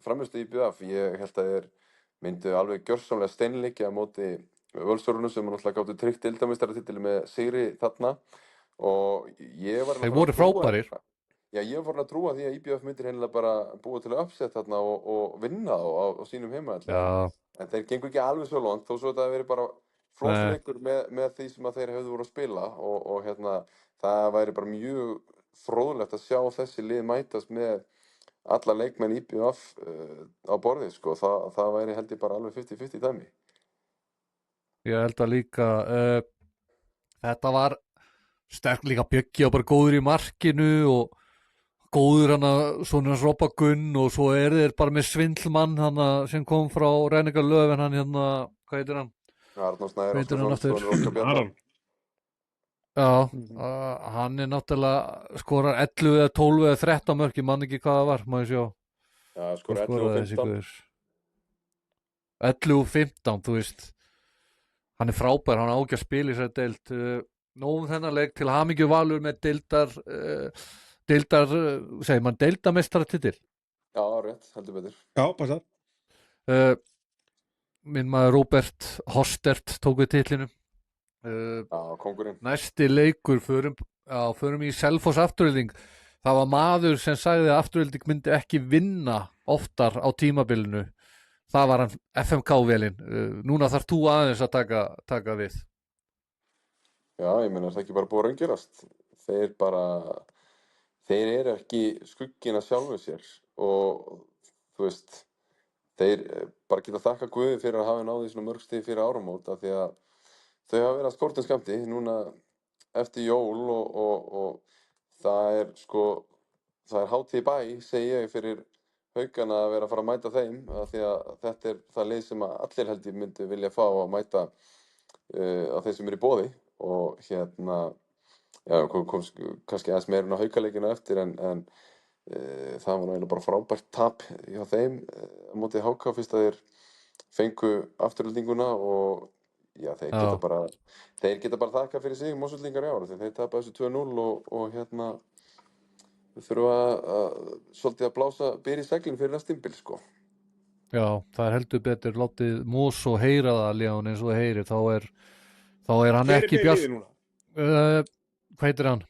frammistöðu í IBF. Ég held að þeir myndu alveg gjörsamlega steinleikja á móti Völsungum sem náttúrulega gátu tryggt deildarmeistaratitil með sigri þarna og ég var Þeir voru frábærir. Já, ég var farin að trúa því að IBF myndir hennilega bara búa til að uppsett þarna og vinna á sínum heimavelli. Já. En þeir gengur ekki alveg svo langt þó svo þetta hafi verið bara flósleikur með því sem að þeir hefðu voru að spila og hérna það væri bara mjög fróðlegt að sjá þessi lið mætast með alla leikmenn IBF á borði sko. Það væri held ég bara alveg 50-50 dæmi. Ég held að líka þetta var sterk líka Bjöggi og bara góður í markinu og góður hana svona Robba Gunn og svo þeir bara með svindlmann hana sem kom frá Reiningar Löfven hann hérna, hvað heitir hann? Arnór Snær Heitir hann aftur? Aron. Já, hann er náttúrulega skorar 11 eða 12 eða 13 mörk, ég man ekki hvað það var, má ég sjá. Já, skorar 11 og 15. 11 og 15, þú veist. Hann er frábær, hann á ekki að spila í þessari deild. Nóum þennan leik til hamingju Valur með segir mann deildarmeistaratitil. Já, rétt, heldur betur. Já, passar. Minn maður Róbert Hostert tók við titlinum. Já, kóngurinn. Næsti leikur förum í Selfoss Afturölding. Það var maður sem sagði að Afturölding myndi ekki vinna oftar á tímabilinu. Það var hann FMK-vélinn. Núna þarf þú aðeins að taka við. Já, ég meina það ekki bara búið að raungerast. Þeir eru ekki skugginn að sjálfu sér og þú veist, þeir bara geta þakka Guði fyrir að hafa náði svona mörg stig fyrir áramót af því að þau hafa verið að skorta skammti núna eftir jól og það er hátíð í bæ, segi ég, fyrir Haukana að vera að fara að mæta þeim af því að þetta er það leið sem að allir held ég myndi vilja fá að mæta á þeim sem eru í boði og hérna já, kom kannski aðeins meira en á Haukaleikina eftir en það var náttúrulega bara frábært tap hjá þeim á móti HK fyrst að þeir fengu Afturöldinguna og já, þeir geta bara þakka fyrir sig Mosfellingar í ár þeir tapa þessu 2-0 og hérna við þurfum að svolítið að blása byr í seglinn fyrir næsta tímabil sko. Já, það er heldur betur látið Mós og heyra það Leon eins og það heyrir þá er hann ekki Hver er liðið núna? Hvað heitir hann?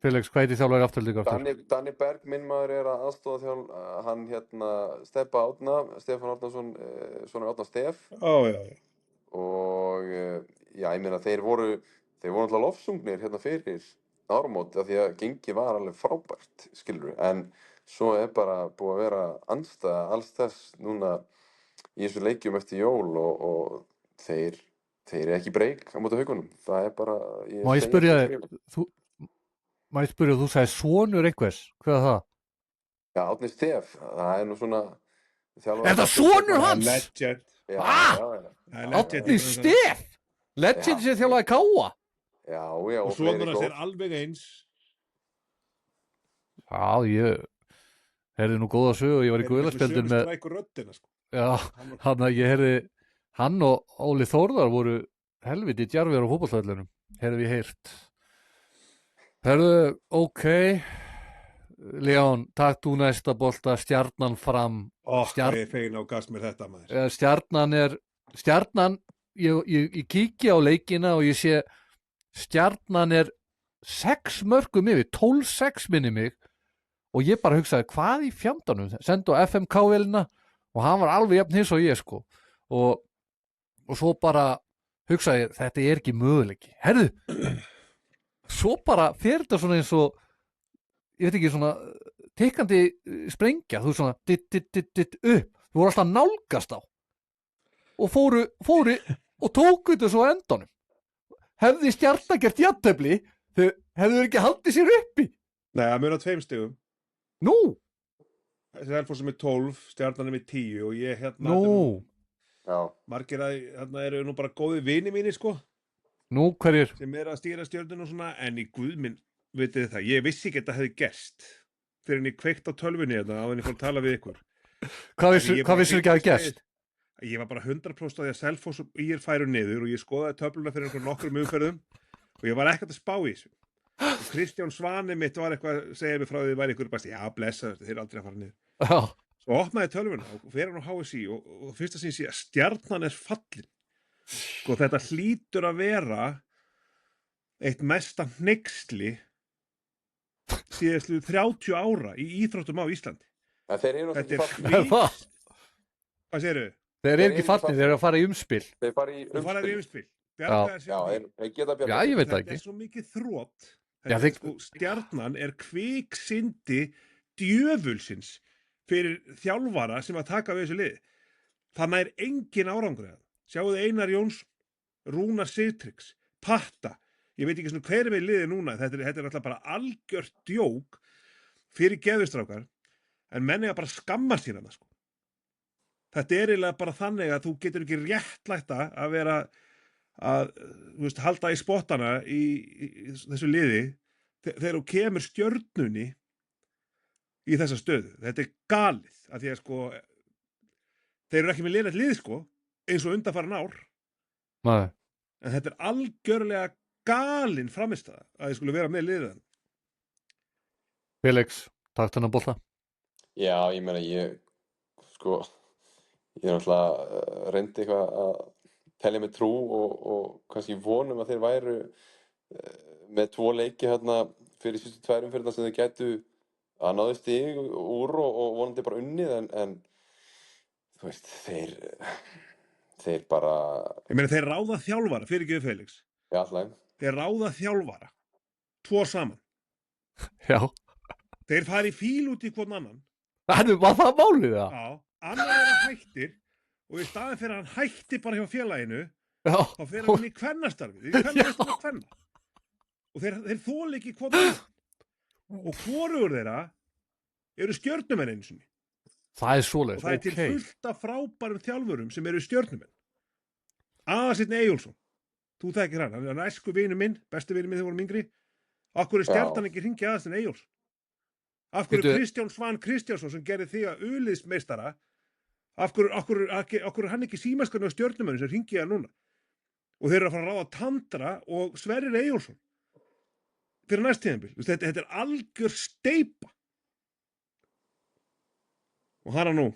Felix, hvað heitir þjálfari Aftureldingar aftur? Danni Berg, minn maður er að aðstofa hann Stefán Árnason, sonur Árna Stef Já. og já, ég meina þeir voru alltaf lofsungnir hérna fyrir áramót af því að gengi var alveg frábært, skilur en svo bara búið að vera andstæða alls þess núna í þessu leikjum eftir jól og þeir ekki breyk á móti Haukunum, það bara Má ég spyrja þig, þú sagði sonur einhvers, hvað er það? Já, Árni Stef, það nú svona Er það sonur hans? Legend. Já. Árni Stef? Legend sem þjálfaði Káa? Já, Og sonur hans alveg eins. Já, ég heyrði nú góða sögu, ég var í guðlaspjaldin með röddina, sko. Já, hann að ég heyrði hann og Óli Þórðar voru helviti djarfir á fótboltavöllunum, heyrði ég heyrt. Herðu, ok, Leon, takk þú næsta bolta, Stjarnan Fram. Ég er fegin á gas með þetta, maður. Stjarnan, ég kíki á leikina og ég sé Stjarnan 6 mörkum yfir, 12-6 minni mig og ég bara hugsaði, hvað í fjandanum? Sendi á FMK-vélina og hann var alveg jafn hins og ég, sko. Og svo bara hugsaði, þetta er ekki möguleiki. Herðu, svo bara fer þetta svona eins og ég veit ekki, svona tikkandi sprengja, þú svona upp, þú voru alltaf nálgast á og fóru og tóku þetta svo á endanum. Hefði Stjarnan gert jafntefli, þau hefðu ekki haldið sér uppi. Nei, það munar 2 stigum. Nú? Selfoss með 12, Stjarnan með 10 og ég hérna Nú? Já. Margir hérna eru nú bara góði vini mínir, sko. Nú, hverjir? Sem að stýra Stjörnuna og svona, en í guðminn, vitið það, ég vissi ekki að þetta hefði gerst fyrir en ég kveikt á tölvunni hérna á en ég fór að tala við ykkur. Hvað vissir ekki að hafa gerst? Ég var bara 100% á því að Selfoss og IR færu niður og ég skoðaði töfluna fyrir einhverjum nokkrum umferðum og ég var ekkert að spá í þessu. Og Kristján Svani mitt var eitthvað að segja mig frá því væri ykkur bara, já, blessa, þeir aldrei að fara niður. Já. Svo opnaði tölvuna og fer hann á HSI og fyrsta sem ég sé að Stjarnan fallin. Sko þetta hlýtur að vera eitt mesta hneyksli síðustu 30 ára í íþróttum á Íslandi. En þeir eru Þetta ekki er Hvað? Hvað segirðu? Þeir eru ekki fallnir, þeir eru að fara í umspil. Þeir fara í Þú faraði í umspil. Já, þeir geta bjargað. Já, ég veit það Þetta ekki. er svo mikið þrot. Já, Sko, Stjarnan kviksyndi djöfulsins fyrir þjálfara sem að taka við þessu liði. Það nær engin árangur eða. Sjáuðu Einar Jóns, Rúnar Sigtryggs, Patta. Ég veit ekki svona hver er með liðið núna. Þetta er alltaf bara algjört djók fyrir geðustrákar. En menn eiga bara skammast hérna, sko. Þetta er eiginlega bara þannig að þú getur ekki réttlætt að vera að halda í spottana í þessu liði þegar þú kemur Stjörnunni í þessa stöðu. Þetta er galið af því að sko þeir eru ekki með lélegt lið, sko, eins og undanfarin ár. Nei. En þetta er algjörlega galin framistæða að þið skulle vera með liðan. Felix, takk þennan bolta. Já, ég meina ég náttúrulega reyndi eitthvað að telja með trú og kannski vonum að þeir væru með 2 leiki hérna fyrir síðustu 2 umferðina sem þeir gætu að náðu stig úr og vonandi bara unnið en þú veist, þeir bara... Ég meina þeir ráða þjálfara, fyrirgefðu Felix. Já, alltaf. Þeir ráða þjálfara, 2 saman. Já. Þeir fari fíl út í hvern annan. Var það málið það? Já, annar að hættir og í staðin fyrir að hann hætti bara hjá félaginu, Já. þá fyrir hann í kvennastarfið, í kvenna. Og þeir þoli ekki hvern annan. Og hvorugur þeirra eru stjörnumenn einu sinni. Það er svoleiðis, Og það er til fullt af frábærum þjálfurum sem eru stjörnumenn. Aðalsteinn Eyjólfsson, þú þekkir hann er æsku vinur minn, besti vinur minn þegar vorum yngri. Af hverju Stjarnan ekki hringja Aðalsteinn Eyjólfsson? Af hverju Kristján Svan Kristjánsson sem gerði þig að uliðsmeistara, af hverju hann ekki símaskarni á stjörnumenn sem hringi það núna? Og þeir eru að fara að ráða Tandra og Sverrir Eyjólfsson fyrir næst tímabil. Þetta er algjör steypa. Og hana nú.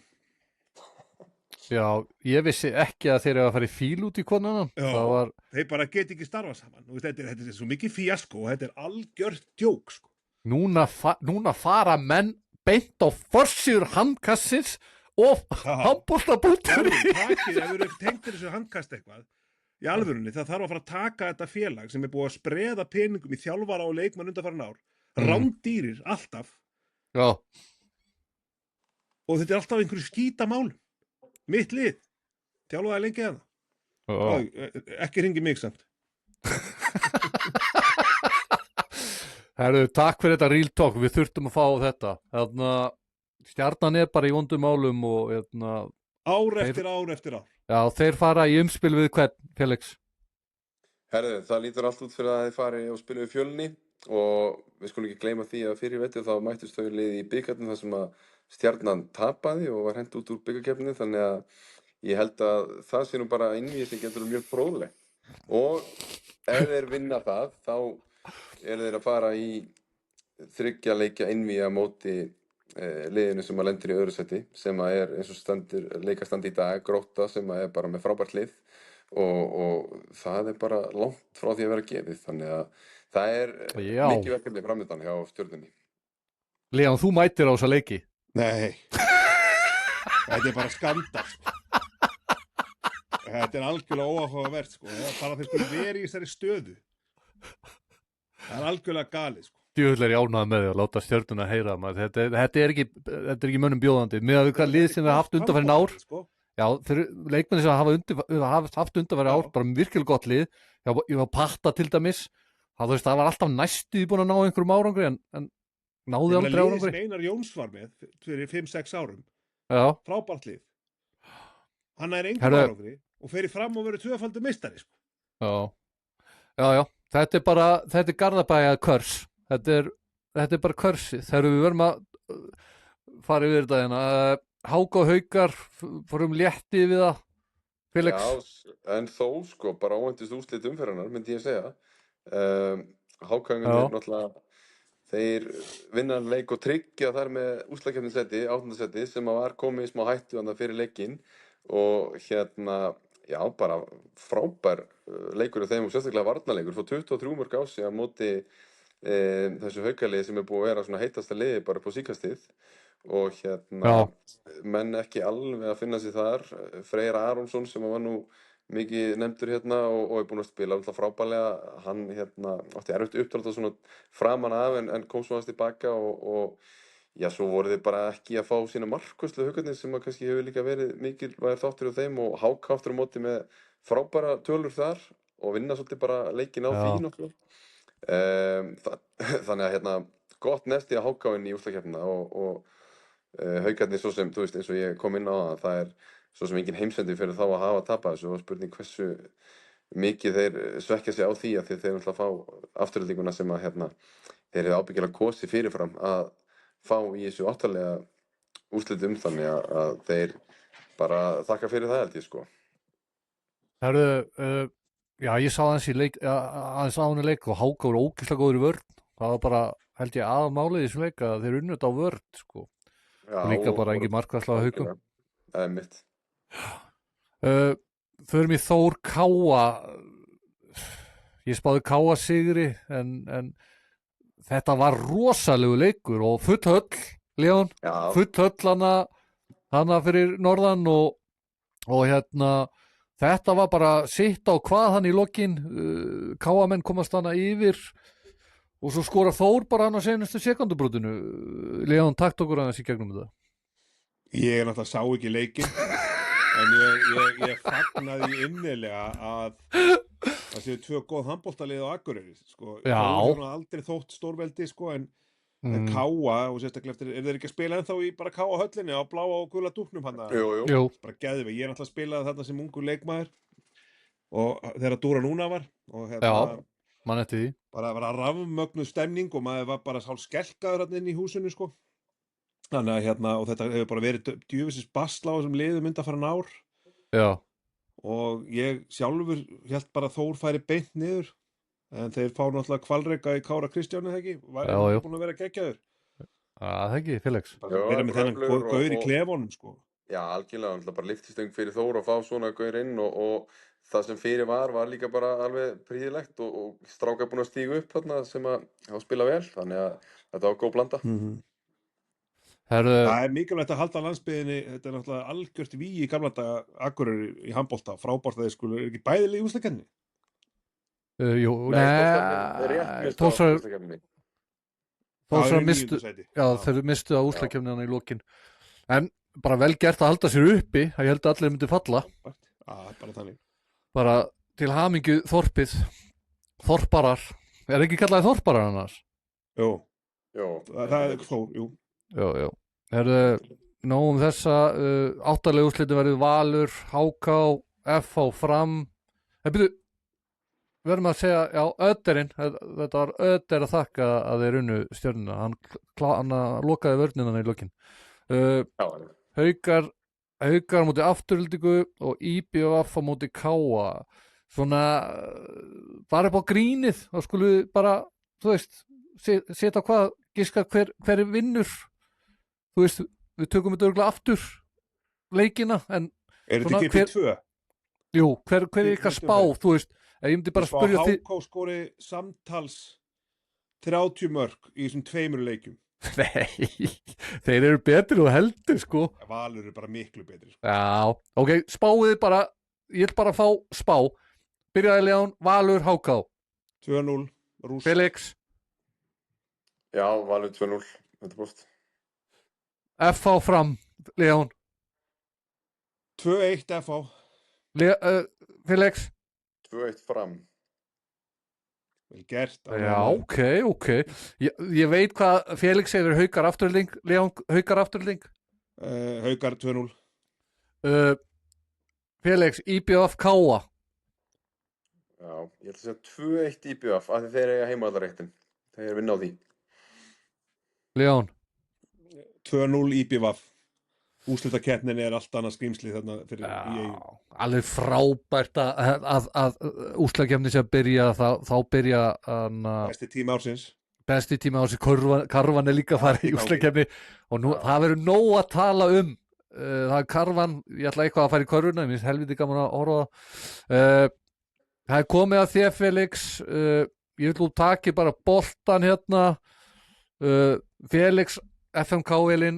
Já, ég vissi ekki að þeir eru að fara í fíl út í konan. Þeir bara get ekki starfa saman. Og þetta er svo mikið fíasko og þetta er algjört djók, sko. Núna fara menn beint á forsíður handkassins og handboltabútur Takið, ef þú eru tengtir þessu handkast eitthvað í alvörunni, það þarf að fara að taka þetta félag sem er búið að spreða peningum í þjálfara og leikmann undanfarin ár, rándýrir alltaf, Já, og þetta er alltaf einhverju skítamálum. Mitt lið, þjálfaði lengi að ekki hringi mig samt. herru, takk fyrir þetta real talk, við þurftum að fá þetta. Stjarnan er bara í vondum málum og Ár eftir ár eftir ár. já, þeir fara í umspil við hvern, Felix? Herðu, það lítur allt út fyrir að þið fari og spila við Fjölni og við skulum ekki gleyma því að fyrir vetur þá mættust þau liði í bikarnum þar sem að Stjarnan tapaði og var hent út úr bikarkeppninni, þannig að ég held að það sé nú bara innvíð sem getur mjög fróðlegt. Og ef þeir vinna það, þá eru þeir að fara í 3 leikja innvíða móti liðinu sem að lendir í öðru seti, sem að er eins og leikastandi í dag, Grótta, sem að er bara með frábært lið og það er bara langt frá því að vera gefið, þannig að það er Já. mikið verkefni framöndan hjá Stjörnunni. Leon, þú mætir á þessa leiki. Nei. Þetta er bara skandal, sko. Þetta er algjörlega óáhugavert, sko. Það er bara þeir skulle vera í þessari stöðu. Það er algjörlega galið, sko. Djöfull er ég ánægður með því að láta Stjörnuna heyra maður. Þetta er ekki mönnum bjóðandi. Með að við hvað lið sem við haft undanfarin ár. Sko. Já, þeir leikmenni sem hafa haft undanfarin ár, bara virkilega gott lið. Ég var Patta til dæmis. Það var alltaf næstuð búin að ná einhverjum árangri en náði aldrei Liðið árangri. sem Einar Jóns var með fyrir 5-6 árum. Já, Frábært lið. Hann er engum Herðu. árangri og fer fram og verður 2-faldur meistari, sko. já. Þetta er Garðabæja körs. Þetta er bara körsið. Þegar við verðum að fara yfir þetta hérna. Háka og Haukar, fórum létti við það, Felix. Já, en þó sko, bara óvæntist úrslit umferðarnar, myndi ég segja. Hákangarnir Já. náttúrulega, þeir vinna leik og tryggja þar með úrslitakeppnissetti, 8. seti, sem að var komið í smá hættu þarna fyrir leikinn og já, bara frábær leikur af þeim og sérstaklega varnarleikur, fór 23 mörk á sig á móti þessu Haukaliði sem er búið að vera svona heitasta liði bara upp á síkastið og menn ekki alveg að finna sig þar. Freyr Aronsson sem var nú mikið nefndur og er búinn að spila alltaf frábærlega, hann átti erfitt uppdrátt svona framan af en kom svo hans tilbaka og já, svo voru þeir bara ekki að fá sína markvörslu Haukarnir sem að kannski hefur líka verið mikilvægir þáttur á þeim og Háka aftur á móti með frábæra tölur þar og vinna svolítið bara leikinn á því nokkuð. Þannig að gott nesti að Háka inn í úrslitakeppnina og Haukarnir svo sem, þú veist, eins og ég kom inn á það er svo sem engin heimsendi fyrir þá að hafa tapað þessu og spurning hversu mikið þeir svekkja sig á því að þeir ætla að fá afturhaldinguna sem að þeir hefur ábyggilega kosið fyrirfram að fá í þessu áttalega úrslitum, þannig að þeir bara þakka fyrir það held ég sko. Herðu, já, ég sá aðeins á henni leik og Háka voru ógeðslega góður í vörn. Það var bara, held ég, aðmálið í þessu leik að þeir unnið á vörn, sko. Já, og líka bara engin markvarsla á Haukum. Það er mitt. Förum í Þór Káa. Ég spáði Káa sigri en þetta var rosalegu leikur og full höll, Leon, full höll hana fyrir norðan og þetta var bara sitt á hvað hann í lokin. Káamenn komast hana yfir og svo skora Þór bara hann á seinustu sekundubrotinu. Leon, takt okkur aðeins í gegnum þetta. Ég náttúrulega sá ekki leikinn en ég fagnaði innilega að það séu 2 góð handboltalið á Akureyri, sko. Já. Það er aldrei þótt stórveldi, sko, en Káa og sérstaklega eftir, þeir ekki að spila ennþá í bara Káa höllinni á bláa og gula dúknum hann? Jú. Bara geðvig, ég er náttúrulega að spila þarna sem ungur leikmaður og þegar Dúra núna var og Já, mann eftir því. bara var að rafmögnuð stemning og maður var bara hálf skelkaður hann inn í húsinu, sko. Þannig að og þetta hefur bara verið djöfisins basla á þessum liðum undanfarin ár. Já. Og ég sjálfur hélt bara að Þór færi beint niður en þeir fá náttúrulega Hvalreka í Kára Kristjáni, þegar ekki? Var búin að vera geggjaður? Það ekki, Felix. Verið með þennan gaur í klefunum, sko. Já, algjörlega, bara lyftistöng fyrir Þór að fá svona gaur inn og það sem fyrir var líka bara alveg prýðilegt og strákar búin að stíga upp þarna sem að hafa spila vel, þannig að þetta var góð blanda. Herðu, Það er mikilvægt að halda landsbyggðinni, þetta er náttúrulega algjört vígi í gamla daga Akureyri í handbolta, frábært að þeir skulu, er ekki bæði lið í úrslitakeppninni? jú, Rétt mistu á Þórsar úrslitakeppninni. Þórsar í mistu, 9. sæti. já, þeir mistu á úrslitakeppnina í lokin. En bara vel gert að halda sér uppi, að ég held að allir myndi falla. Bara þannig. Bara til hamingju þorpið, þorparar, er ekki kallaði þorparar annars? Jú, Jó, það er klór, jú. Já. Herðu, nóg þessa, áttalegu úrslitin verið Valur, HK, FH, Fram. Byrju, verðum að segja, já, Ödderinn, þetta var Ödder að þakka að þeir unnu Stjörnuna, hann lokaði vörnina í lokin. já, Haukar á móti Afturhildingu og IBF á móti Káa. Svona, bara upp á grínið, þá skulum við bara, þú veist, setja hvað, giska hver vinnur. Þú veist, við tökum þetta örugglega aftur leikina, en Er Svona, þetta ekki upp í 2? jú, hver er ykkar spá, þú veist, ég myndi bara spyrja þig. HK skori samtals 30 mörk í þessum 2 leikjum. Nei, þeir eru betri og heldur, sko. Valur er bara miklu betri, sko. Já, ok, spáið bara, ég vil bara fá spá. Byrjaði Leon, Valur, HK. 2-0, Rúss. Felix, já, Valur 2-0, 100%. FH Fram, Leon. 2-1 FH. Felix. 2-1 Fram. Vel gert. Já, ok. Ég veit hvað Felix hefur Haukar Afturhilding. Leon, Haukar Afturhilding. Haukar 2-0. Felix, IBF Káa. Já, ég ætla að segja 2-1 IBF, af því þeir eiga heimavallarréttin. Þeir vinna á því. Leon. 2-0 IBVF. Úrslitakeppnin er allt annað skrýmsli þarna fyrir í eigin. Alveg frábært að úrslitakeppnin sé að byrja, þá byrja Besti tíma ársins. besti tíma á sig, Karvan er líka að fara í úrslitakeppni og nú, það verður nóg að tala um. Það er Karvan, ég ætla eitthvað að fara í körfuna, ég finnst helviti gaman að horfa á það. Það er komið að þér, Felix. Ég vil þú taki bara boltan hérna. Felix FMK-elinn,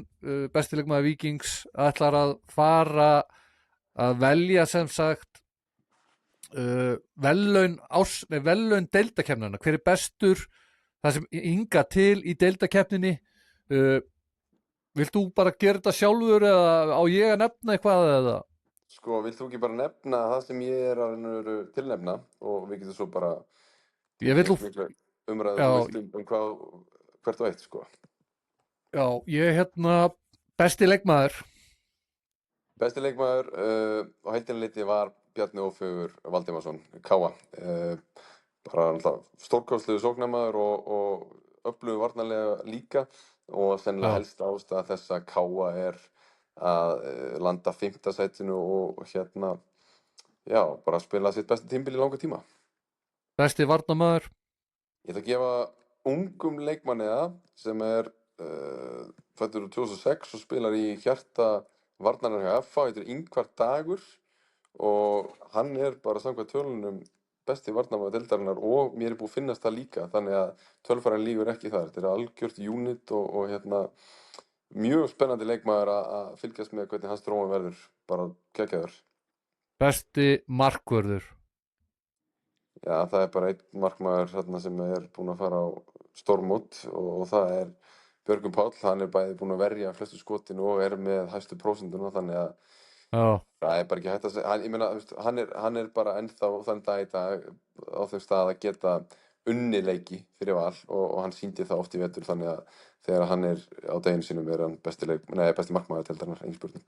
bestileikmaður Víkings, ætlar að fara að velja sem sagt verðlaun deildakeppnina. Hver er bestur það sem hinga til í deildakeppninni? Vilt þú bara gera þetta sjálfur eða á ég að nefna eitthvað eða? Sko, vilt þú ekki bara nefna það sem ég er að tilnefna og við getum svo bara Ég vil umræðu hvert og eitt, sko. Já, ég besti leikmaður. Besti leikmaður á heildinleiti var Bjarni Ófeigur Valdimarsson, Káa. Bara stórkostlegu sóknarmaður og öflugur varnarlega líka og sennilega helst ástæða þess að Káa er að landa 5. sætinu og bara spila sitt besta tímabil í langa tíma. Besti varnarmaður. Ég ætla að gefa ungum leikmanni sem er fæddur úr 2006 og spilar í hjarta varnarnar hjá FH, heitir Ingvar Dagur og hann er bara samkvæmt tölunum besti varnarmaður deildarinnar og mér er búið að finnast það líka, þannig að tölfræðin lýgur ekki þar. Þetta er algjört unit og mjög spennandi leikmaður að fylgjast með hvernig hans þróun verður, bara geggjaður. Besti markvörður. Já, það er bara einn markmaður sem er búinn að fara á stórmót og það er Björgvin Páll. Hann er bæði búinn að verja flestu skotin og er með hæstu prósentuna, þannig að það er bara ekki hægt að segja. Ég meina, hann er bara ennþá þann dag í dag á þeim stað að geta unnið leiki fyrir Val og hann sýndi það oft í vetur, þannig að þegar hann er á deginu sínum er hann besti markmaður deildarinnar, engin spurning.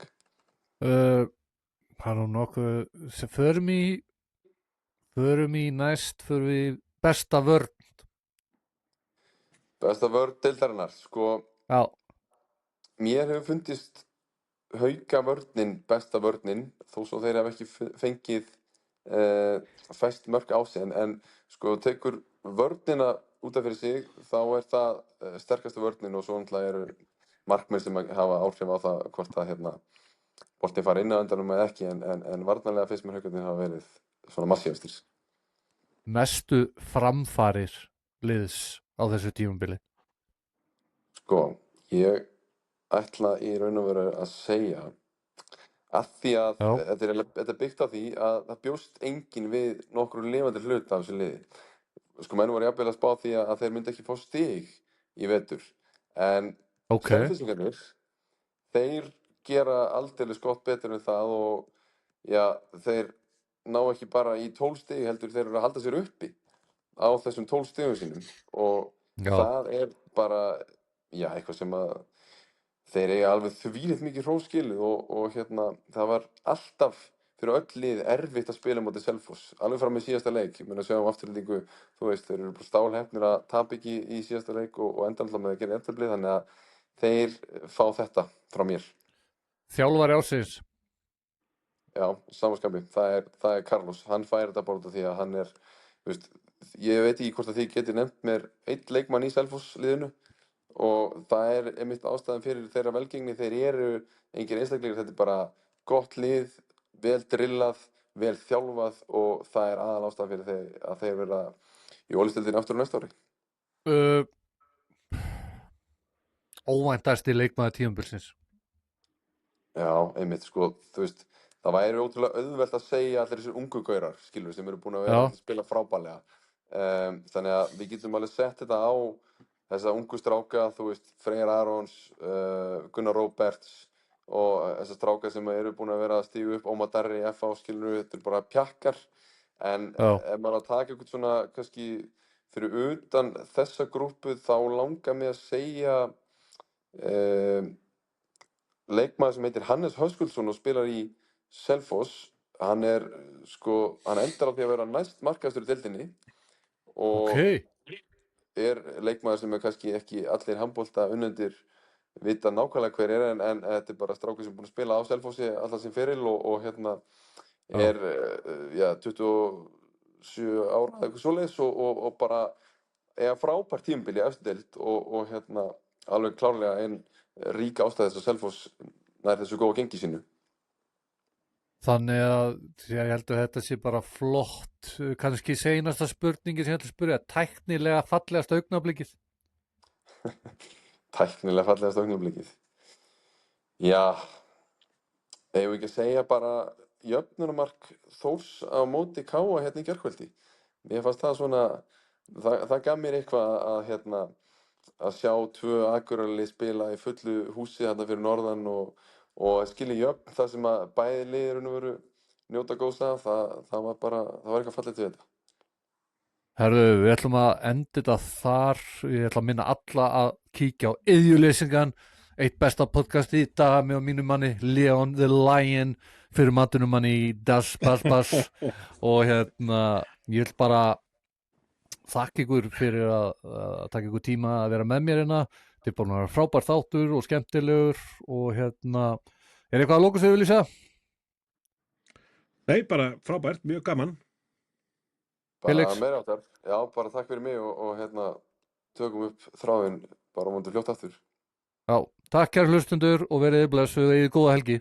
Það er nokkuð, förum í næst, förum við besta vörn. Besta vörn deildarinnar, sko. Já. Mér hefur fundist Hauka vörnin besta vörnin, þó svo þeir hafa ekki fengið fæst mörk á sig, en sko tekur vörnina út af fyrir sig, þá er það sterkasta vörnin og svo náttúrulega eru markmenn sem hafa áhrif á það hvort að boltinn fari inn á endanum eða ekki, en varnarlega finnst mér Haukarnir hafa verið svona massífastir. Mestu framfarir liðs á þessu tímabili. Sko, ég ætla í raun og veru að segja að því að Já. þetta er byggt á því að það bjóst enginn við nokkru lifandi hlut af þessu liði. Sko, menn voru jafnvel að spá því að þeir myndi ekki fá stig í vetur. En Ok, Selfyssingarnir, þeir gera aldeilis gott betur en það og já, þeir ná ekki bara í 12 stig, heldur þeir eru að halda sér uppi á þessum 12 stigum sínum og já, það er bara, já, eitthvað sem að þeir eiga alveg þvílíkt mikið hrós skilið og það var alltaf fyrir öll lið erfitt að spila móti Selfoss, alveg fram með síðasta leik. Ég meina að sjá afturlendingu, þú veist, þeir eru bara stálheppnir að tapa ekki í síðasta leik og enda alltaf með að gera jafntefli, þannig að þeir fá þetta frá mér. þjálfari ársins. Já, samanskapi, það er Carlos, hann fær þetta bara út af því að hann er, þú veist, ég veit ekki hvort að þið geti nefnt mér einn leikmann í Selfoss liðinu og það er einmitt ástæðan fyrir þeirra velgengni, þeir eru engir einstaklingar, þetta er bara gott lið, vel drillað, vel þjálfað og það er aðal ástæðan fyrir að þeir verða í Ólistildinni aftur á næsta ári. Óvæntasti leikmaður tímabilsins. Já, einmitt, sko, þú veist, það væri ótrúlega auðvelt að segja allir þessir ungu gaurar, skilur, sem eru búin að vera að spila frábærlega. Þannig að við getum alveg sett þetta á þessa ungu stráka, þú veist, Freyr Arons, Gunnar Róberts og þessa stráka sem eru búin að vera að stígu upp, Ómar Darri í FH, skilur, þetta er bara pjakkar. En ef maður að taka eitthvað svona, kannski fyrir utan þessa grúppu, þá langar mig að segja leikmaður sem heitir Hannes Höskuldsson og spilar í Selfoss. Hann er, sko, hann endar á því að vera næst markahæstur í deildinni og er leikmaður sem er kannski ekki allir handbolta unnendur vita nákvæmlega hver en þetta er bara strákur sem er búinn að spila á Selfossi allan sinn feril og er 27 ára eitthvað svoleiðis og bara eiga frábært tímabil í efstu deild og alveg klárlega ein rík ástæða þess að Selfoss nær þessu góða gengi sínu. Þannig að ég held að þetta sé bara flott, kannski seinasta spurningin sem ég ætla að spyrja, tæknilega fallegasta augnablikið? Tæknilega fallegasta augnablikið? Já, eigum við ekki að segja bara jöfnunarmark Þórs á móti KA hérna í gærkvöldi. Mér fannst það svona, það gaf mér eitthvað að sjá tvö Akureyri spila í fullu húsi þarna fyrir norðan og skilja jöfn það sem að bæði liðir veru njóta góðs af, það var eitthvað fallegt við þetta. Herðu, við ætlum að enda þetta þar, ég ætla að minna alla að kíkja á Iðjuleysingan, eitt besta podcast í dag með á mínum manni, Leon the Lion, fyrir matunum manni í Das Bas Bas og ég vil bara þakka ykkur fyrir að taka ykkur tíma að vera með mér hérna. Þetta er búin að vera frábær þáttur og skemmtilegur og er eitthvað að loka sem við viljum segja? Nei, bara frábært, mjög gaman. Bara meira áttar, já, bara takk fyrir mig og tökum upp þráðinn bara vonandi fljótt aftur. Já, takk kæru hlustundur og verið blessuð, eigið góða helgi.